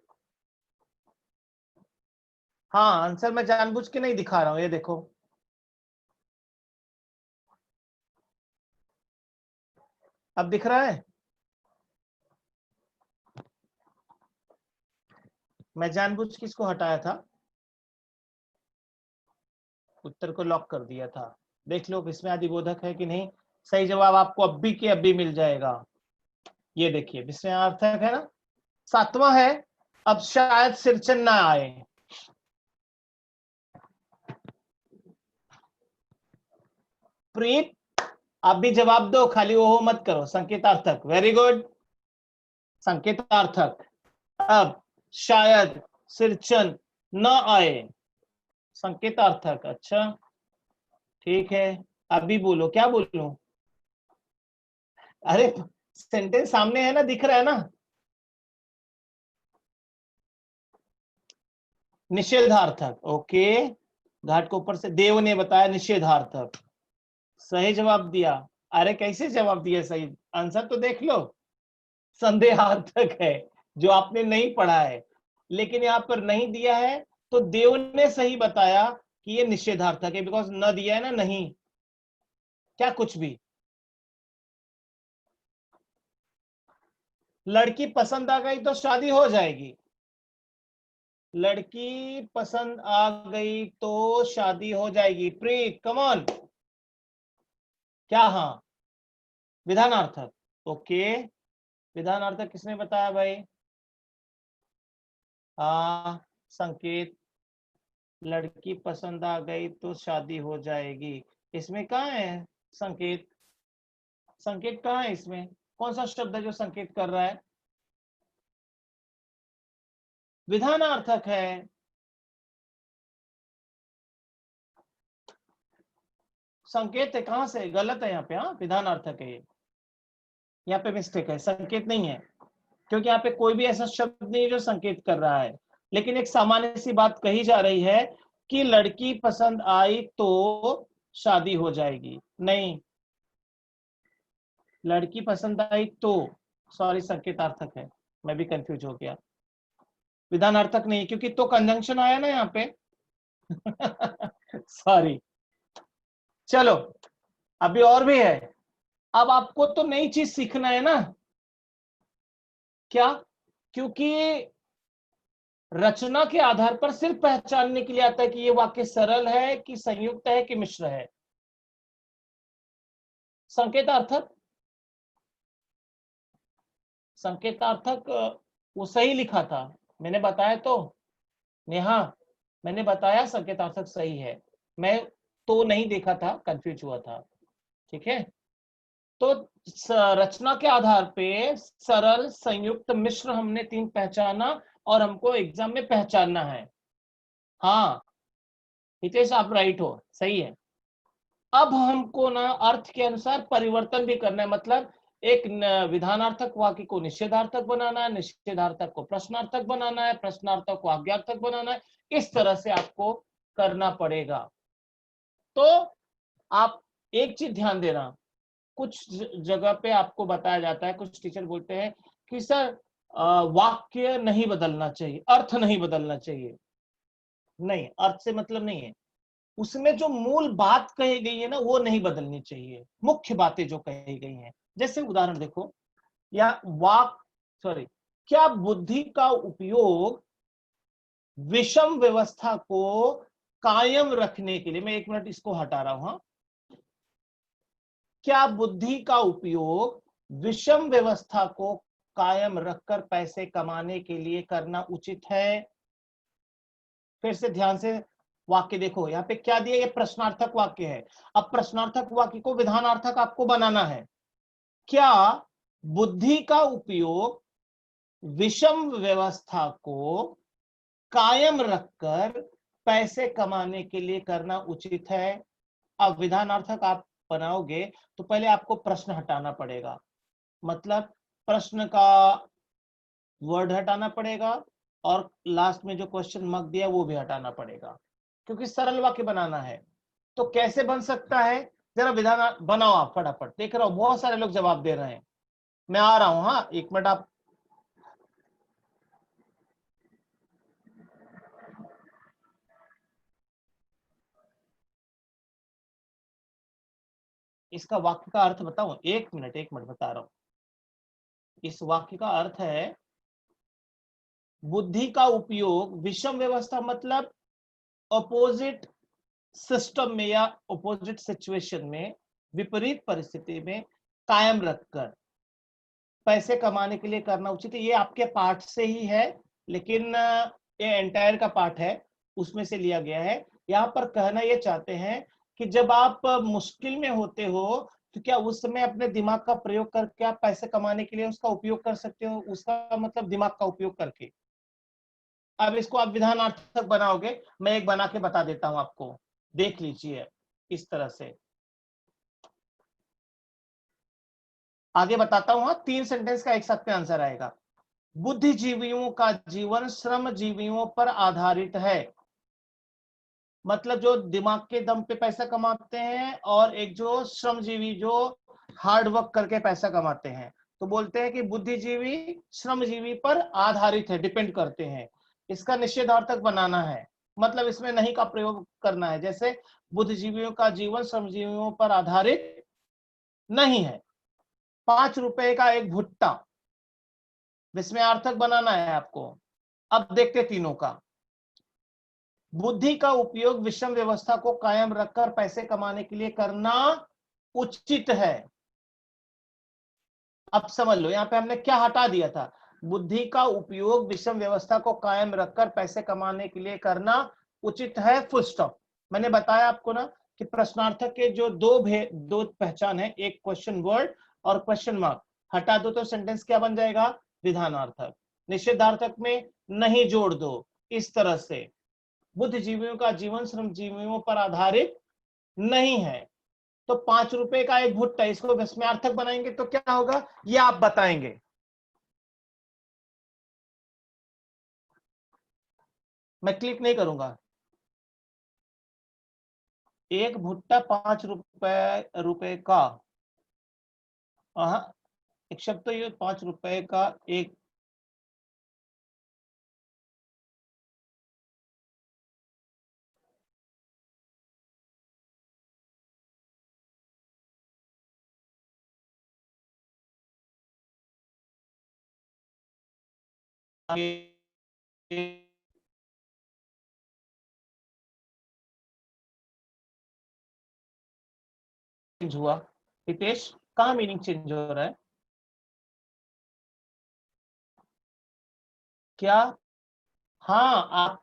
हाँ, आंसर मैं जानबूझ के नहीं दिखा रहा हूं, ये देखो। अब दिख रहा है? मैं जानबूझ के इसको हटाया था, उत्तर को लॉक कर दिया था। देख लो विस्मयादि बोधक है कि नहीं। सही जवाब आपको अब भी के अब भी मिल जाएगा। ये देखिए, विस्मयार्थक है ना। सातवां है, अब शायद सिरचन ना आए। प्रीत, आप भी जवाब दो, खाली वो मत करो। संकेतार्थक, वेरी गुड, संकेतार्थक। अब शायद सिरचन न आए, संकेतार्थक। अच्छा, ठीक है, अभी बोलो, क्या बोलूं? अरे सेंटेंस सामने है ना, दिख रहा है ना। निषेधार्थक, ओके। घाट को ऊपर से देव ने बताया निषेधार्थक, सही जवाब दिया। अरे कैसे जवाब दिया सही? आंसर तो देख लो। संदेहार्थक है, जो आपने नहीं पढ़ा है, लेकिन यहाँ पर नहीं दिया है, तो देव ने सही बताया कि ये निषेधार्थक है, बिकॉज न दिया है ना, नहीं क्या कुछ भी। लड़की पसंद आ गई तो शादी हो जाएगी, लड़की पसंद आ गई तो शादी हो जाएगी। प्रीत कम ऑन, क्या? हाँ, विधानार्थक, ओके। विधानार्थक किसने बताया भाई? हाँ, संकेत, लड़की पसंद आ गई तो शादी हो जाएगी। इसमें कहाँ है संकेत? संकेत कहाँ है इसमें? कौन सा शब्द है जो संकेत कर रहा है? विधानार्थक है। संकेत है, कहां से गलत है यहाँ पे, हाँ विधानार्थक है ये, यहाँ पे मिस्टेक है, संकेत नहीं है, क्योंकि यहाँ पे कोई भी ऐसा शब्द नहीं है जो संकेत कर रहा है। लेकिन एक सामान्य सी बात कही जा रही है कि लड़की पसंद आई तो शादी हो जाएगी, नहीं, लड़की पसंद आई तो, सॉरी संकेतार्थक है, मैं भी कंफ्यूज हो गया, विधानार्थक नहीं, क्योंकि तो कंजंक्शन आया ना यहाँ पे। सॉरी, चलो अभी और भी है। अब आपको तो नई चीज सीखना है ना, क्या, क्योंकि रचना के आधार पर सिर्फ पहचानने के लिए आता है कि ये वाक्य सरल है कि संयुक्त है कि मिश्र है। संकेतार्थक, संकेतार्थक वो सही लिखा था, मैंने बताया तो नेहा, मैंने बताया संकेतार्थक सही है, मैं तो नहीं देखा था, कंफ्यूज हुआ था, ठीक है। तो रचना के आधार पे सरल, संयुक्त, मिश्र हमने 3 पहचाना और हमको एग्जाम में पहचानना है। हाँ हितेश आप राइट हो, सही है। अब हमको ना अर्थ के अनुसार परिवर्तन भी करना है, मतलब एक विधानार्थक वाक्य को निषेधार्थक बनाना है, निषेधार्थक को प्रश्नार्थक बनाना है, प्रश्नार्थक को आज्ञार्थक बनाना है, इस तरह से आपको करना पड़ेगा। तो आप एक चीज ध्यान देना, कुछ जगह पे आपको बताया जाता है, कुछ टीचर बोलते हैं कि सर वाक्य नहीं बदलना चाहिए, अर्थ नहीं बदलना चाहिए, नहीं, अर्थ से मतलब नहीं है, उसमें जो मूल बात कही गई है ना वो नहीं बदलनी चाहिए, मुख्य बातें जो कही गई हैं। जैसे उदाहरण देखो, या सॉरी, क्या बुद्धि का उपयोग विषम व्यवस्था को कायम रखने के लिए, मैं 1 मिनट इसको हटा रहा हूं, हाँ, क्या बुद्धि का उपयोग विषम व्यवस्था को कायम रखकर पैसे कमाने के लिए करना उचित है? फिर से ध्यान से वाक्य देखो, यहाँ पे क्या दिया, ये प्रश्नार्थक वाक्य है। अब प्रश्नार्थक वाक्य को विधानार्थक आपको बनाना है। क्या बुद्धि का उपयोग विषम व्यवस्था को कायम रखकर पैसे कमाने के लिए करना उचित है? अब विधानार्थक आप बनाओगे तो पहले आपको प्रश्न हटाना पड़ेगा, मतलब प्रश्न का वर्ड हटाना पड़ेगा और लास्ट में जो क्वेश्चन मार्क दिया वो भी हटाना पड़ेगा, क्योंकि सरल वाक्य बनाना है। तो कैसे बन सकता है, जरा विधान बनाओ आप फटाफट, देख रहा हूं बहुत सारे लोग जवाब दे रहे हैं, मैं आ रहा हूं, हाँ 1 मिनट आप इसका वाक्य का अर्थ बताऊं, 1 मिनट 1 मिनट बता रहा हूं। इस वाक्य का अर्थ है बुद्धि का उपयोग विषम व्यवस्था, मतलब अपोजिट सिस्टम में या अपोजिट सिचुएशन में, विपरीत परिस्थिति में कायम रखकर पैसे कमाने के लिए करना उचित है। ये आपके पाठ से ही है, लेकिन ये एंटायर का पाठ है, उसमें से लिया गया है। यहाँ पर कहना ये चाहते हैं कि जब आप मुश्किल में होते हो तो क्या उस समय अपने दिमाग का प्रयोग करके आप पैसे कमाने के लिए उसका उपयोग कर सकते हो, उसका मतलब दिमाग का उपयोग करके। अब इसको आप विधानार्थक बनाओगे, मैं एक बना के बता देता हूं आपको, देख लीजिए इस तरह से, आगे बताता हूं। 3 सेंटेंस का एक साथ में आंसर आएगा। बुद्धिजीवियों का जीवन श्रमजीवियों पर आधारित है, मतलब जो दिमाग के दम पे पैसा कमाते हैं और एक जो श्रमजीवी जो हार्ड वर्क करके पैसा कमाते हैं। तो बोलते हैं कि बुद्धिजीवी श्रमजीवी पर आधारित है, डिपेंड करते हैं। इसका निषेधार्थक बनाना है, मतलब इसमें नहीं का प्रयोग करना है, जैसे बुद्धिजीवियों का जीवन श्रमजीवियों पर आधारित नहीं है। 5 रुपए का एक भुट्टा, इसमें अर्थक बनाना है आपको। अब देखते तीनों का। बुद्धि का उपयोग विषम व्यवस्था को कायम रखकर पैसे कमाने के लिए करना उचित है। अब समझ लो, यहाँ पे हमने क्या हटा दिया था, बुद्धि का उपयोग विषम व्यवस्था को कायम रखकर पैसे कमाने के लिए करना उचित है, फुल स्टॉप। मैंने बताया आपको ना कि प्रश्नार्थक के जो दो पहचान है, एक क्वेश्चन वर्ड और क्वेश्चन मार्क, हटा दो तो सेंटेंस क्या बन जाएगा, विधानार्थक। निषेधार्थक में नहीं जोड़ दो, इस तरह से। बुद्धिजीवियों का जीवन श्रमजीवियों पर आधारित नहीं है, तो 5 रुपए का एक भुट्टा, इसको विस्मयार्थक बनाएंगे तो क्या होगा ये आप बताएंगे। मैं क्लिक नहीं करूंगा। एक भुट्टा 5 रुपए का, हाँ एक शब्द तो ये 5 रुपए का एक, चेंज हुआ। हितेश कहाँ मीनिंग चेंज हो रहा है क्या? हाँ, आप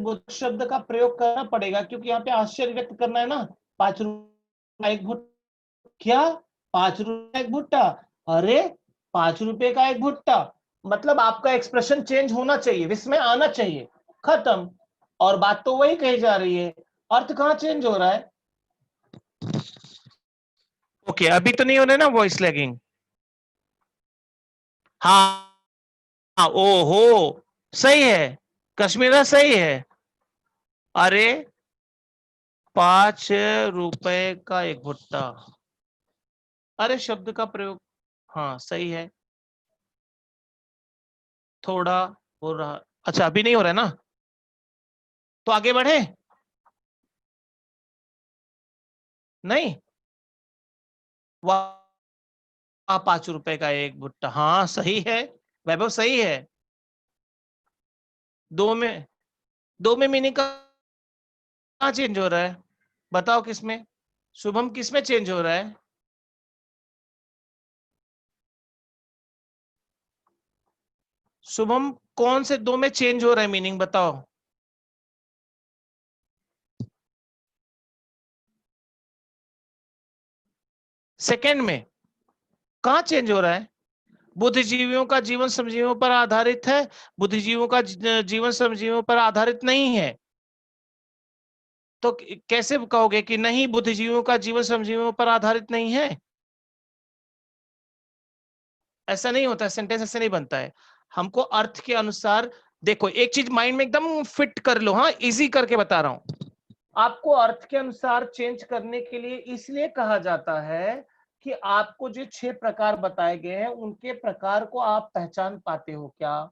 बुद्ध शब्द का प्रयोग करना पड़ेगा क्योंकि यहाँ पे आश्चर्य व्यक्त करना है ना। 5 रुपए का एक भुट्टा, क्या 5 रुपए का एक भुट्टा, अरे 5 रुपए का एक भुट्टा, मतलब आपका एक्सप्रेशन चेंज होना चाहिए, विस्मय आना चाहिए, खत्म। और बात तो वही कही जा रही है, अर्थ कहाँ चेंज हो रहा है? ओके अभी तो नहीं हो रहा है ना वॉइस लैगिंग? हाँ हाँ, ओहो सही है, कश्मीरा सही है। अरे 5 रुपए का एक भुट्टा, अरे शब्द का प्रयोग, हाँ सही है। थोड़ा हो रहा, अच्छा अभी नहीं हो रहा है ना, तो आगे बढ़े। नहीं, वाह, 5 रुपए का एक भुट्टा, हाँ सही है, वैभव सही है। दो में, दो में मीनिंग कहाँ चेंज हो रहा है, बताओ किसमें? शुभम किसमें चेंज हो रहा है? शुभम कौन से दो में चेंज हो रहा है मीनिंग बताओ? सेकंड में कहाँ चेंज हो रहा है? बुद्धिजीवियों का जीवन श्रमजीवियों पर आधारित है, बुद्धिजीवियों का जीवन श्रमजीवियों पर आधारित नहीं है। तो कैसे कहोगे कि नहीं बुद्धिजीवियों का जीवन श्रमजीवियों पर आधारित नहीं है? ऐसा नहीं होता, सेंटेंस ऐसे नहीं बनता है। हमको अर्थ के अनुसार, देखो एक चीज माइंड में एकदम फिट कर लो, हाँ इजी करके बता रहा हूं। आपको अर्थ के अनुसार चेंज करने के लिए इसलिए कहा जाता है कि आपको जो 6 प्रकार बताए गए हैं उनके प्रकार को आप पहचान पाते हो क्या?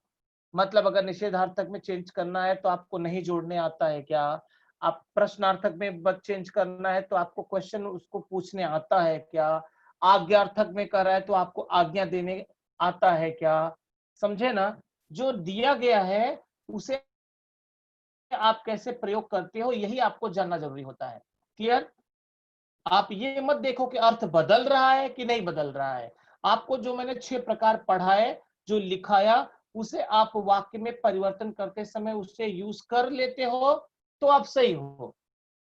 मतलब अगर निषेधार्थक में चेंज करना है तो आपको नहीं जोड़ने आता है क्या? आप प्रश्नार्थक में बस चेंज करना है तो आपको क्वेश्चन उसको पूछने आता है क्या? आज्ञार्थक में कर रहा है तो आपको आज्ञा देने आता है क्या? समझे ना? जो दिया गया है उसे आप कैसे प्रयोग करते हो यही आपको जानना जरूरी होता है। क्लियर? आप ये मत देखो कि अर्थ बदल रहा है कि नहीं बदल रहा है। आपको जो मैंने 6 प्रकार पढ़ाए, जो लिखाया, उसे आप वाक्य में परिवर्तन करते समय उसे यूज कर लेते हो तो आप सही हो।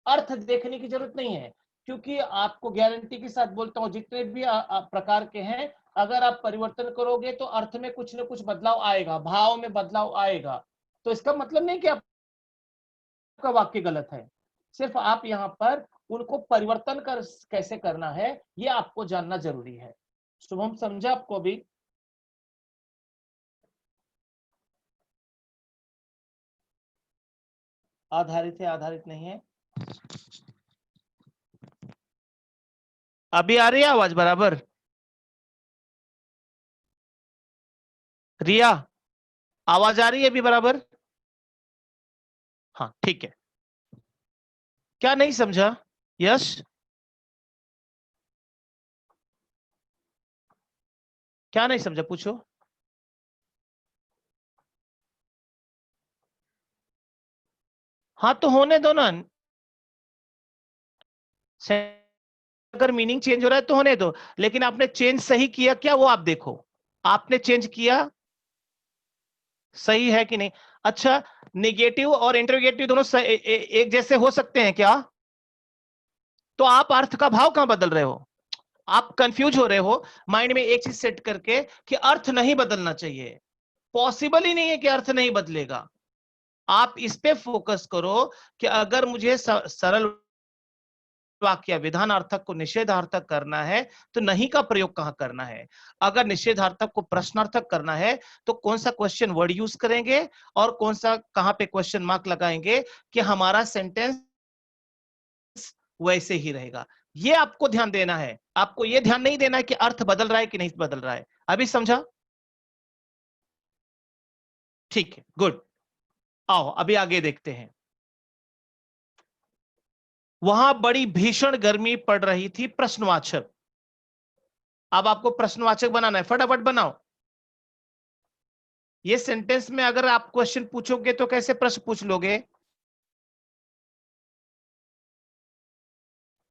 अर्थ देखने की जरूरत नहीं है, क्योंकि आपको गारंटी के साथ बोलता हूं जितने भी प्रकार के हैं, अगर आप परिवर्तन करोगे तो अर्थ में कुछ ना कुछ बदलाव आएगा, भाव में बदलाव आएगा। तो इसका मतलब नहीं कि आपका वाक्य गलत है, सिर्फ आप यहाँ पर उनको परिवर्तन कर कैसे करना है ये आपको जानना जरूरी है। शुभम समझा आपको भी? आधारित है आधारित नहीं है, अभी आ रही है आवाज बराबर? रिया आवाज आ रही है अभी बराबर? हाँ ठीक है। क्या नहीं समझा? यश क्या नहीं समझा पूछो। हाँ तो होने दो ना, अगर मीनिंग चेंज हो रहा है तो होने दो, लेकिन आपने चेंज सही किया क्या वो आप देखो। आपने चेंज किया, सही है कि नहीं? अच्छा, निगेटिव और इंटरोगेटिव दोनों एक जैसे हो सकते हैं क्या? तो आप अर्थ का भाव कहां बदल रहे हो? आप कंफ्यूज हो रहे हो माइंड में एक चीज सेट करके कि अर्थ नहीं बदलना चाहिए। पॉसिबल ही नहीं है कि अर्थ नहीं बदलेगा। आप इस पे फोकस करो कि अगर मुझे सरल वाक्य विधानार्थक को निषेधार्थक करना है तो नहीं का प्रयोग कहां करना है। अगर निषेधार्थक को प्रश्नार्थक करना है तो कौन सा क्वेश्चन वर्ड यूज करेंगे और कौन सा कहां पे क्वेश्चन मार्क लगाएंगे कि हमारा सेंटेंस वैसे ही रहेगा। ये आपको ध्यान देना है। आपको ये ध्यान नहीं देना है कि अर्थ बदल रहा है कि नहीं बदल रहा है। अभी समझा? ठीक है, गुड। आओ अभी आगे देखते हैं। वहां बड़ी भीषण गर्मी पड़ रही थी, प्रश्नवाचक। अब आपको प्रश्नवाचक बनाना है, फटाफट बनाओ। ये सेंटेंस में अगर आप क्वेश्चन पूछोगे तो कैसे प्रश्न पूछ लोगे?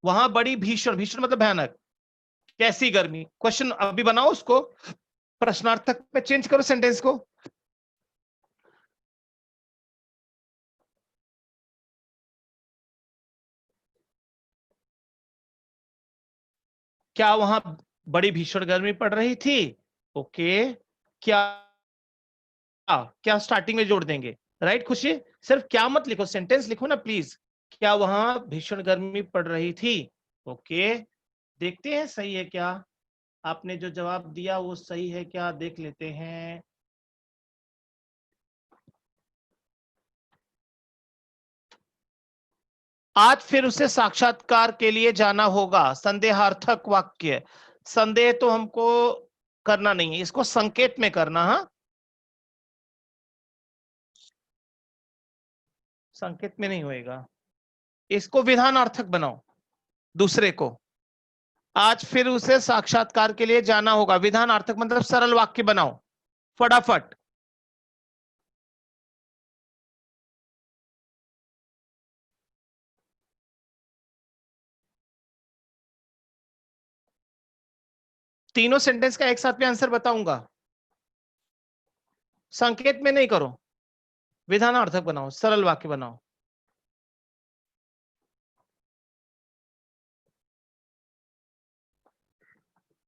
वहां बड़ी भीषण, भीषण मतलब भयानक, कैसी गर्मी, क्वेश्चन अभी बनाओ, उसको प्रश्नार्थक पे चेंज करो सेंटेंस को। क्या वहां बड़ी भीषण गर्मी पड़ रही थी? ओके। क्या क्या स्टार्टिंग में जोड़ देंगे? राइट खुशी, सिर्फ क्या मत लिखो, सेंटेंस लिखो ना प्लीज। क्या वहां भीषण गर्मी पड़ रही थी? ओके, देखते हैं सही है क्या। आपने जो जवाब दिया वो सही है क्या, देख लेते हैं। आज फिर उसे साक्षात्कार के लिए जाना होगा, संदेहार्थक वाक्य। संदेह तो हमको करना नहीं है, इसको संकेत में करना। हाँ, संकेत में नहीं होएगा, इसको विधानार्थक बनाओ। दूसरे को, आज फिर उसे साक्षात्कार के लिए जाना होगा, विधानार्थक मतलब सरल वाक्य बनाओ फटाफट। तीनों सेंटेंस का एक साथ में आंसर बताऊंगा, संकेत में नहीं करो, विधानार्थक बनाओ, सरल वाक्य बनाओ।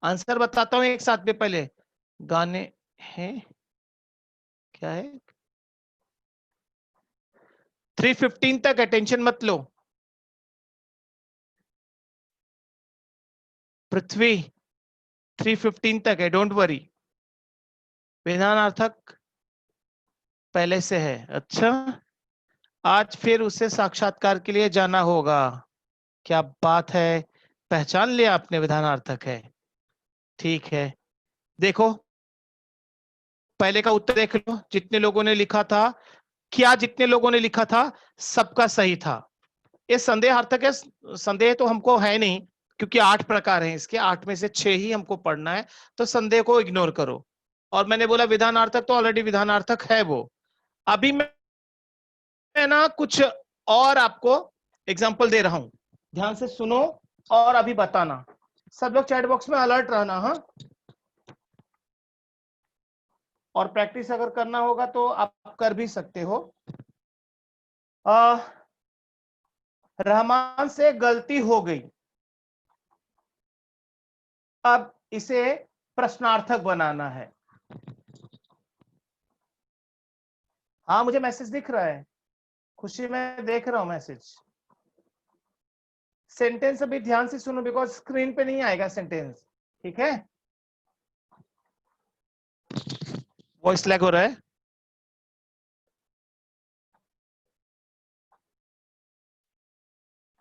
आंसर बताता हूं एक साथ में, पहले गाने हैं, क्या है, 3:15 तक अटेंशन मत लो। पृथ्वी 3:15 तक है, डोंट वरी। विधानार्थक पहले से है। अच्छा, आज फिर उसे साक्षात्कार के लिए जाना होगा, क्या बात है, पहचान लिया आपने, विधानार्थक है। ठीक है, देखो पहले का उत्तर देख लो, जितने लोगों ने लिखा था, क्या जितने लोगों ने लिखा था सबका सही था। ये संदेहार्थक है, संदेह तो हमको है नहीं, क्योंकि 8 प्रकार हैं इसके, 8 में से 6 ही हमको पढ़ना है, तो संदेह को इग्नोर करो। और मैंने बोला विधानार्थक, तो ऑलरेडी विधानार्थक है वो। अभी मैं ना कुछ और आपको एग्जांपल दे रहा हूं, ध्यान से सुनो और अभी बताना। सब लोग चैट बॉक्स में अलर्ट रहना। हाँ, और प्रैक्टिस अगर करना होगा तो आप कर भी सकते हो। रहमान से गलती हो गई, अब इसे प्रश्नार्थक बनाना है। हाँ, मुझे मैसेज दिख रहा है, खुशी में देख रहा हूं मैसेज। सेंटेंस अभी ध्यान से सुनो, बिकॉज स्क्रीन पे नहीं आएगा सेंटेंस, ठीक है। वॉइस लैग हो रहा है।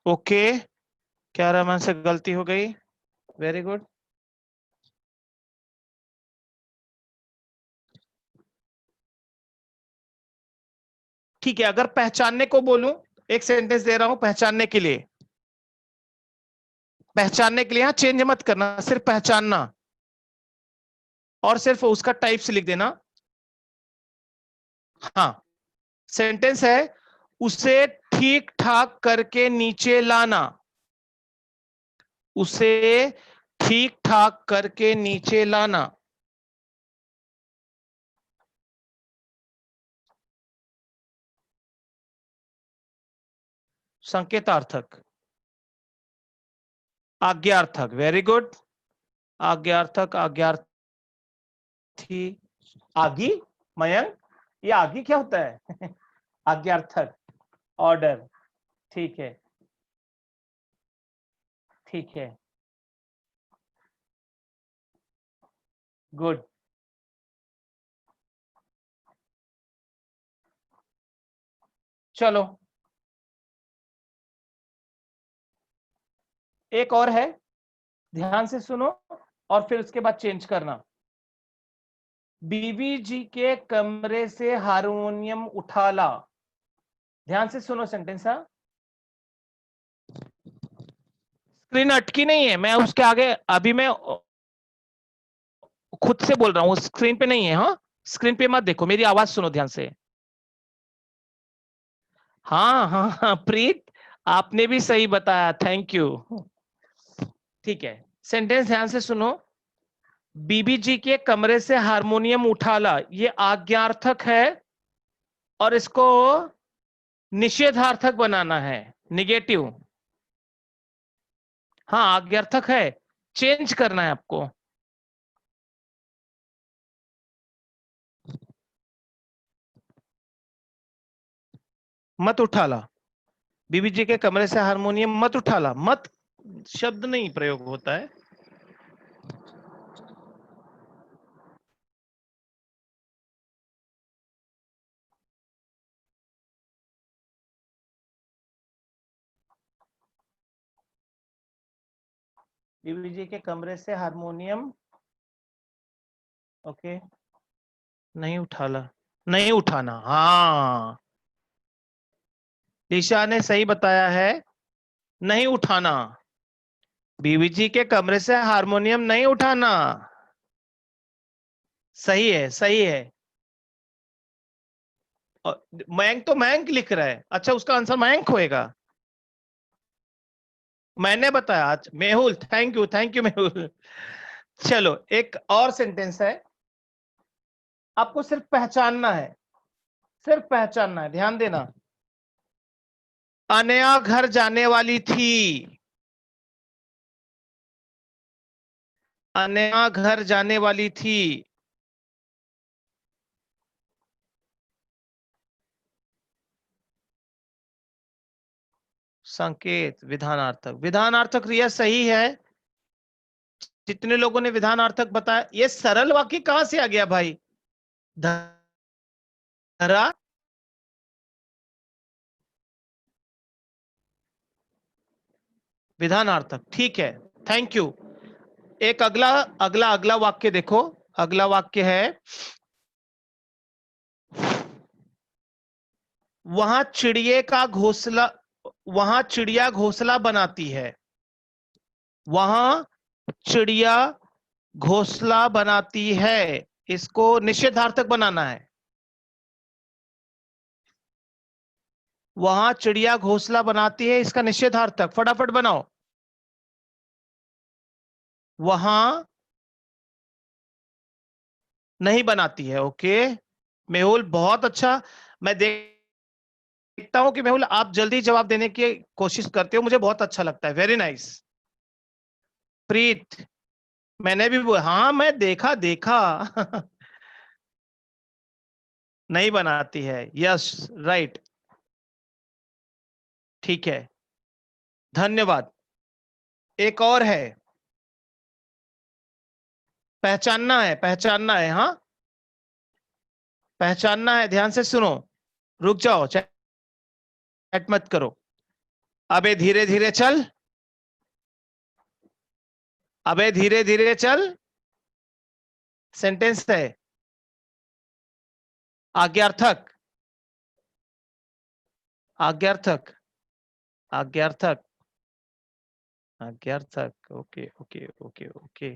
ओके, क्या रहमान से गलती हो गई, वेरी गुड। ठीक है, अगर पहचानने को बोलूं, एक सेंटेंस दे रहा हूं पहचानने के लिए, पहचानने के लिए, यहां चेंज मत करना, सिर्फ पहचानना और सिर्फ उसका टाइप से लिख देना। हाँ, सेंटेंस है, उसे ठीक ठाक करके नीचे लाना, उसे ठीक ठाक करके नीचे लाना। संकेतार्थक, आज्ञार्थक, वेरी गुड। आज्ञार्थक, आज्ञार्थी, आगी, मयंक, ये आगी क्या होता है? आज्ञार्थक, ऑर्डर, ठीक है। ठीक है, गुड। चलो एक और है, ध्यान से सुनो और फिर उसके बाद चेंज करना। बीबी जी के कमरे से हारमोनियम उठा ला। ध्यान से सुनो सेंटेंस। हाँ, स्क्रीन अटकी नहीं है, मैं उसके आगे अभी मैं खुद से बोल रहा हूं, स्क्रीन पे नहीं है। हाँ, स्क्रीन पे मत देखो, मेरी आवाज सुनो ध्यान से। हाँ हाँ हाँ प्रीत, आपने भी सही बताया, थैंक यू। ठीक है, सेंटेंस ध्यान से सुनो। बीबी जी के कमरे से हारमोनियम उठा ला, ये आज्ञार्थक है और इसको निषेधार्थक बनाना है, निगेटिव। हाँ आज्ञार्थक है, चेंज करना है आपको। मत उठा ला, बीबी जी के कमरे से हारमोनियम मत उठा ला, मत शब्द नहीं प्रयोग होता है। बीबी जी के कमरे से हारमोनियम, ओके, नहीं उठाला, नहीं उठाना। हाँ, दिशा ने सही बताया है, नहीं उठाना। बीबी जी के कमरे से हारमोनियम नहीं उठाना। सही है, सही है। और मयंक तो मयंक लिख रहा है, अच्छा उसका आंसर मयंक होएगा। मैंने बताया आज मेहुल, थैंक यू मेहुल। चलो एक और सेंटेंस है, आपको सिर्फ पहचानना है, सिर्फ पहचानना है, ध्यान देना। अनया घर जाने वाली थी, अनया घर जाने वाली थी। संकेत विधानार्थक, विधानार्थक रिया सही है। जितने लोगों ने विधानार्थक बताया, ये सरल वाक्य कहां से आ गया भाई? धरा, विधानार्थक, ठीक है, थैंक यू। एक अगला अगला अगला वाक्य देखो, अगला वाक्य है, वहां चिड़िए का घोंसला, वहां चिड़िया घोंसला बनाती है, वहां चिड़िया घोंसला बनाती है, इसको निषेधार्थक बनाना है। वहां चिड़िया घोंसला बनाती है, इसका निषेधार्थक फटाफट बनाओ। वहां नहीं बनाती है, ओके। मेहुल बहुत अच्छा, मैं देखता हूं कि मेहुल आप जल्दी जवाब देने की कोशिश करते हो, मुझे बहुत अच्छा लगता है, वेरी नाइस। प्रीत, मैंने भी हाँ मैं देखा देखा। नहीं बनाती है, यस, राइट, ठीक है, धन्यवाद। एक और है, पहचानना है, पहचानना है, हाँ पहचानना है, ध्यान से सुनो। रुक जाओ, चैट मत करो। अबे धीरे धीरे चल, अबे धीरे धीरे चल, सेंटेंस है, आज्ञार्थक, आज्ञार्थक, आज्ञार्थक, आज्ञार्थक, ओके ओके ओके ओके।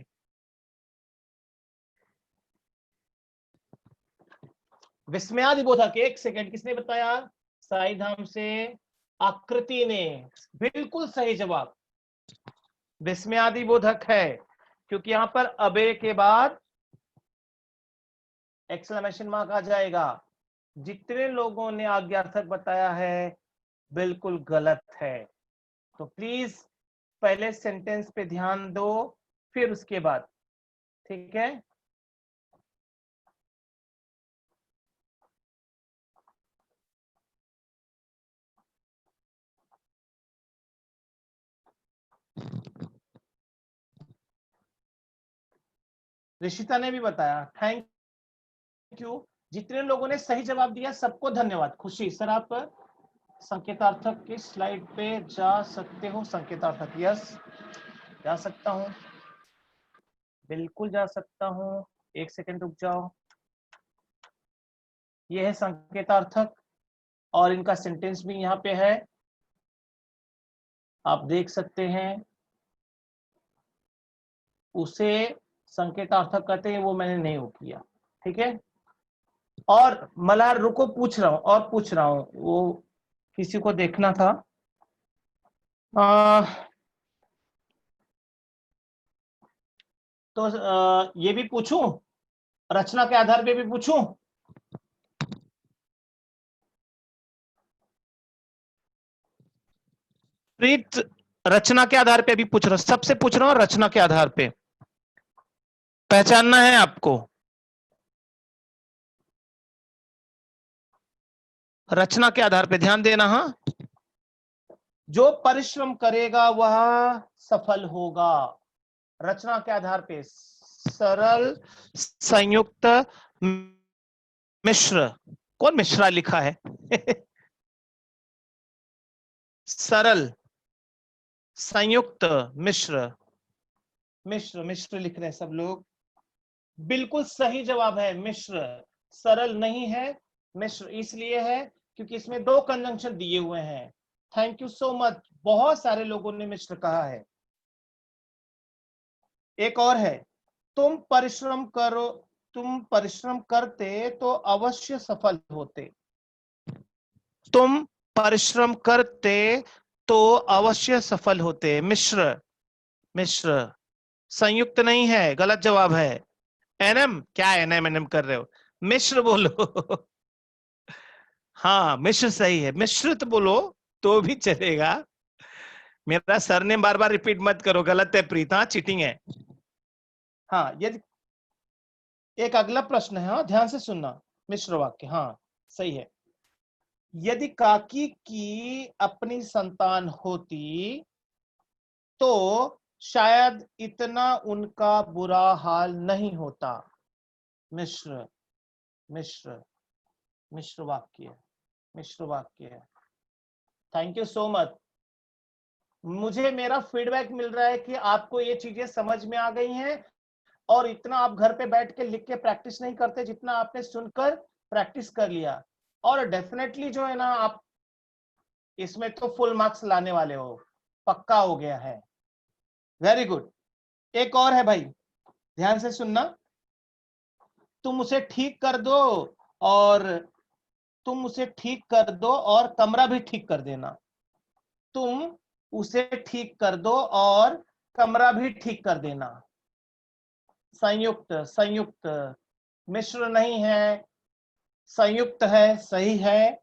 विस्मयादिबोधक, एक सेकंड, किसने बताया? साई धाम से आकृति ने, बिल्कुल सही जवाब, विस्मयादिबोधक है, क्योंकि यहां पर अबे के बाद एक्सक्लेमेशन मार्क आ जाएगा। जितने लोगों ने आज्ञार्थक बताया है बिल्कुल गलत है, तो प्लीज पहले सेंटेंस पे ध्यान दो, फिर उसके बाद, ठीक है। ऋषिता ने भी बताया, थैंक यू। जितने लोगों ने सही जवाब दिया सबको धन्यवाद। खुशी सर, आप संकेतार्थक की स्लाइड पे जा सकते हो? संकेतार्थक, यस जा सकता हूं, बिल्कुल जा सकता हूं। एक सेकंड रुक जाओ। ये है संकेतार्थक और इनका सेंटेंस भी यहाँ पे है, आप देख सकते हैं। उसे संकेतार्थक कहते हैं, वो मैंने नहीं वो किया, ठीक है। और मल्हार रुको, पूछ रहा हूं और पूछ रहा हूं, वो किसी को देखना था। तो ये भी पूछूं, रचना के आधार पे भी पूछूं? प्रीत, रचना के आधार पे भी पूछ रहा हूं, सबसे पूछ रहा हूं, रचना के आधार पे पहचानना है आपको। रचना के आधार पे ध्यान देना। हाँ, जो परिश्रम करेगा वह सफल होगा। रचना के आधार पे सरल संयुक्त मिश्र, कौन मिश्रा लिखा है? सरल संयुक्त मिश्र, मिश्र मिश्र लिख रहे हैं सब लोग। बिल्कुल सही जवाब है मिश्र। सरल नहीं है, मिश्र इसलिए है क्योंकि इसमें दो कंजंक्शन दिए हुए हैं। थैंक यू सो मच, बहुत सारे लोगों ने मिश्र कहा है। एक और है, तुम परिश्रम करो, तुम परिश्रम करते तो अवश्य सफल होते। तुम परिश्रम करते तो अवश्य सफल होते। मिश्र, मिश्र संयुक्त नहीं है, गलत जवाब है। एनएम, क्या एनएम एनएम कर रहे हो? मिश्र बोलो। हाँ मिश्र सही है, मिश्रित बोलो तो भी चलेगा। मेरा सरनेम बार बार रिपीट मत करो, गलत है प्रीत, हाँ चीटिंग है। हाँ, यदि एक अगला प्रश्न है, हाँ ध्यान से सुनना। मिश्र वाक्य, हाँ सही है। यदि काकी की अपनी संतान होती तो शायद इतना उनका बुरा हाल नहीं होता। मिश्र, मिश्र मिश्र वाक्य, मिश्र वाक्य है। Thank you so much. मुझे मेरा फीडबैक मिल रहा है कि आपको ये चीजें समझ में आ गई हैं और इतना आप घर पे बैठ के लिख के प्रैक्टिस नहीं करते जितना आपने सुनकर प्रैक्टिस कर लिया। और डेफिनेटली जो है ना, आप इसमें तो फुल मार्क्स लाने वाले हो, पक्का हो गया है। Very good. एक और है भाई, ध्यान से सुनना। तुम उसे ठीक कर दो और तुम उसे ठीक कर दो और कमरा भी ठीक कर देना। तुम उसे ठीक कर दो और कमरा भी ठीक कर देना। संयुक्त, संयुक्त मिश्र नहीं है, संयुक्त है, सही है।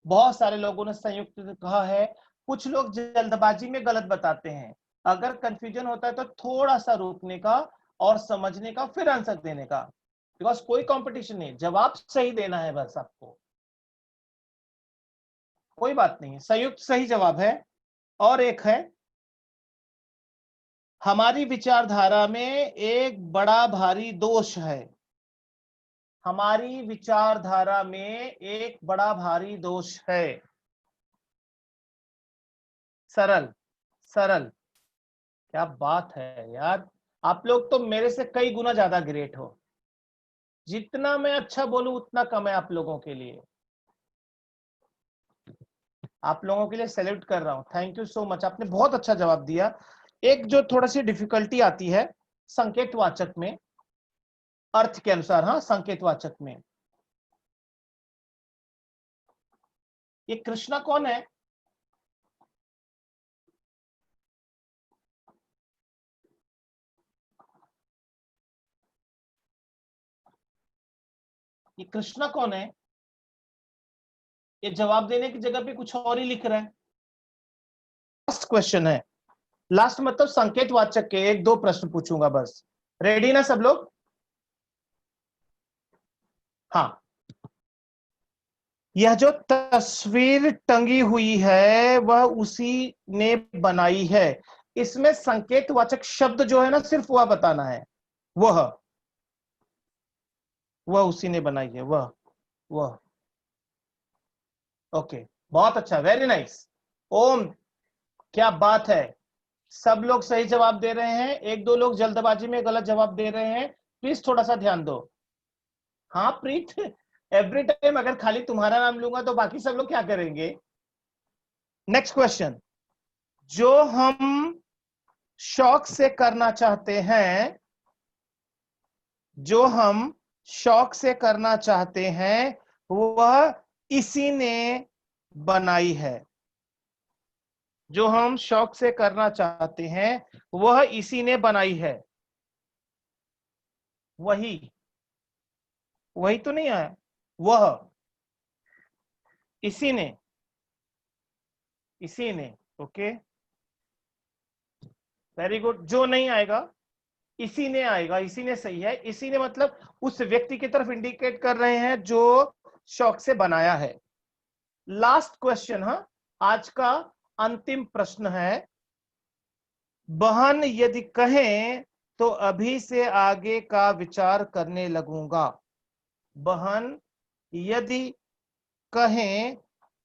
बहुत सारे लोगों ने संयुक्त कहा है। कुछ लोग जल्दबाजी में गलत बताते हैं। अगर कंफ्यूजन होता है तो थोड़ा सा रुकने का और समझने का, फिर आंसर देने का, बिकॉज कोई कंपटीशन नहीं, जवाब सही देना है बस आपको, कोई बात नहीं। संयुक्त सही जवाब है। और एक है, हमारी विचारधारा में एक बड़ा भारी दोष है। हमारी विचारधारा में एक बड़ा भारी दोष है। सरल, सरल, क्या बात है यार, आप लोग तो मेरे से कई गुना ज्यादा ग्रेट हो। जितना मैं अच्छा बोलूं उतना कम है आप लोगों के लिए। आप लोगों के लिए सैल्यूट कर रहा हूं। थैंक यू सो मच, आपने बहुत अच्छा जवाब दिया। एक जो थोड़ा सी डिफिकल्टी आती है संकेतवाचक में, अर्थ के अनुसार, हाँ संकेतवाचक में। ये कृष्णा कौन है? ये कृष्णा कौन है? ये जवाब देने की जगह पे कुछ और ही लिख रहा है। लास्ट क्वेश्चन है, लास्ट मतलब संकेतवाचक के एक दो प्रश्न पूछूंगा बस। रेडी ना सब लोग? हाँ, यह जो तस्वीर टंगी हुई है वह उसी ने बनाई है। इसमें संकेतवाचक शब्द जो है ना, सिर्फ वह बताना है। वह वह उसी ने बनाई है, वह। ओके, बहुत अच्छा, वेरी नाइस। ओम, क्या बात है, सब लोग सही जवाब दे रहे हैं, एक दो लोग जल्दबाजी में गलत जवाब दे रहे हैं, प्लीज थोड़ा सा ध्यान दो। हाँ प्रीत, एवरी टाइम अगर खाली तुम्हारा नाम लूंगा तो बाकी सब लोग क्या करेंगे। नेक्स्ट क्वेश्चन, जो हम शौक से करना चाहते हैं, जो हम शौक से करना चाहते हैं वह इसी ने बनाई है। जो हम शौक से करना चाहते हैं वह इसी ने बनाई है। वही वही तो नहीं आया, वह, इसी ने, इसी ने। Okay, very good. जो नहीं आएगा, इसी ने आएगा, इसी ने सही है। इसी ने मतलब उस व्यक्ति की तरफ इंडिकेट कर रहे हैं जो शौक से बनाया है। लास्ट क्वेश्चन, हाँ, आज का अंतिम प्रश्न है। बहन यदि कहें तो अभी से आगे का विचार करने लगूंगा। बहन यदि कहें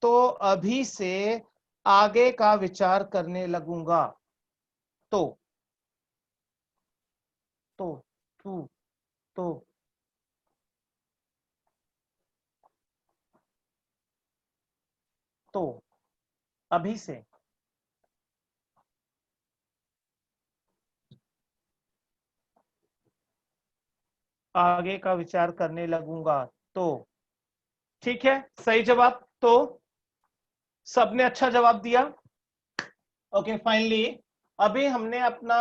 तो अभी से आगे का विचार करने लगूंगा। तो तो तू तो तो अभी से, आगे का विचार करने लगूंगा। तो ठीक है, सही जवाब। तो सबने अच्छा जवाब दिया। ओके, फाइनली अभी हमने अपना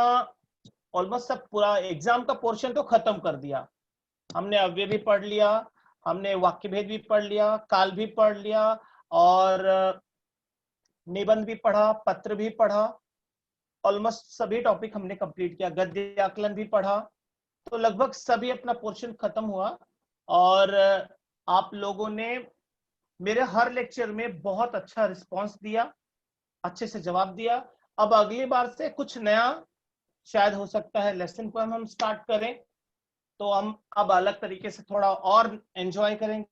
ऑलमोस्ट सब पूरा एग्जाम का पोर्शन तो खत्म कर दिया। हमने अव्यय भी पढ़ लिया, हमने वाक्य भेद भी पढ़ लिया, काल भी पढ़ लिया, और निबंध भी पढ़ा, पत्र भी पढ़ा। ऑलमोस्ट सभी टॉपिक हमने कंप्लीट किया, गद्य आकलन भी पढ़ा। तो लगभग सभी अपना पोर्शन खत्म हुआ। और आप लोगों ने मेरे हर लेक्चर में बहुत अच्छा रिस्पांस दिया, अच्छे से जवाब दिया। अब अगली बार से कुछ नया शायद हो सकता है लेसन पर हम स्टार्ट करें, तो हम अब अलग तरीके से थोड़ा और एंजॉय करेंगे।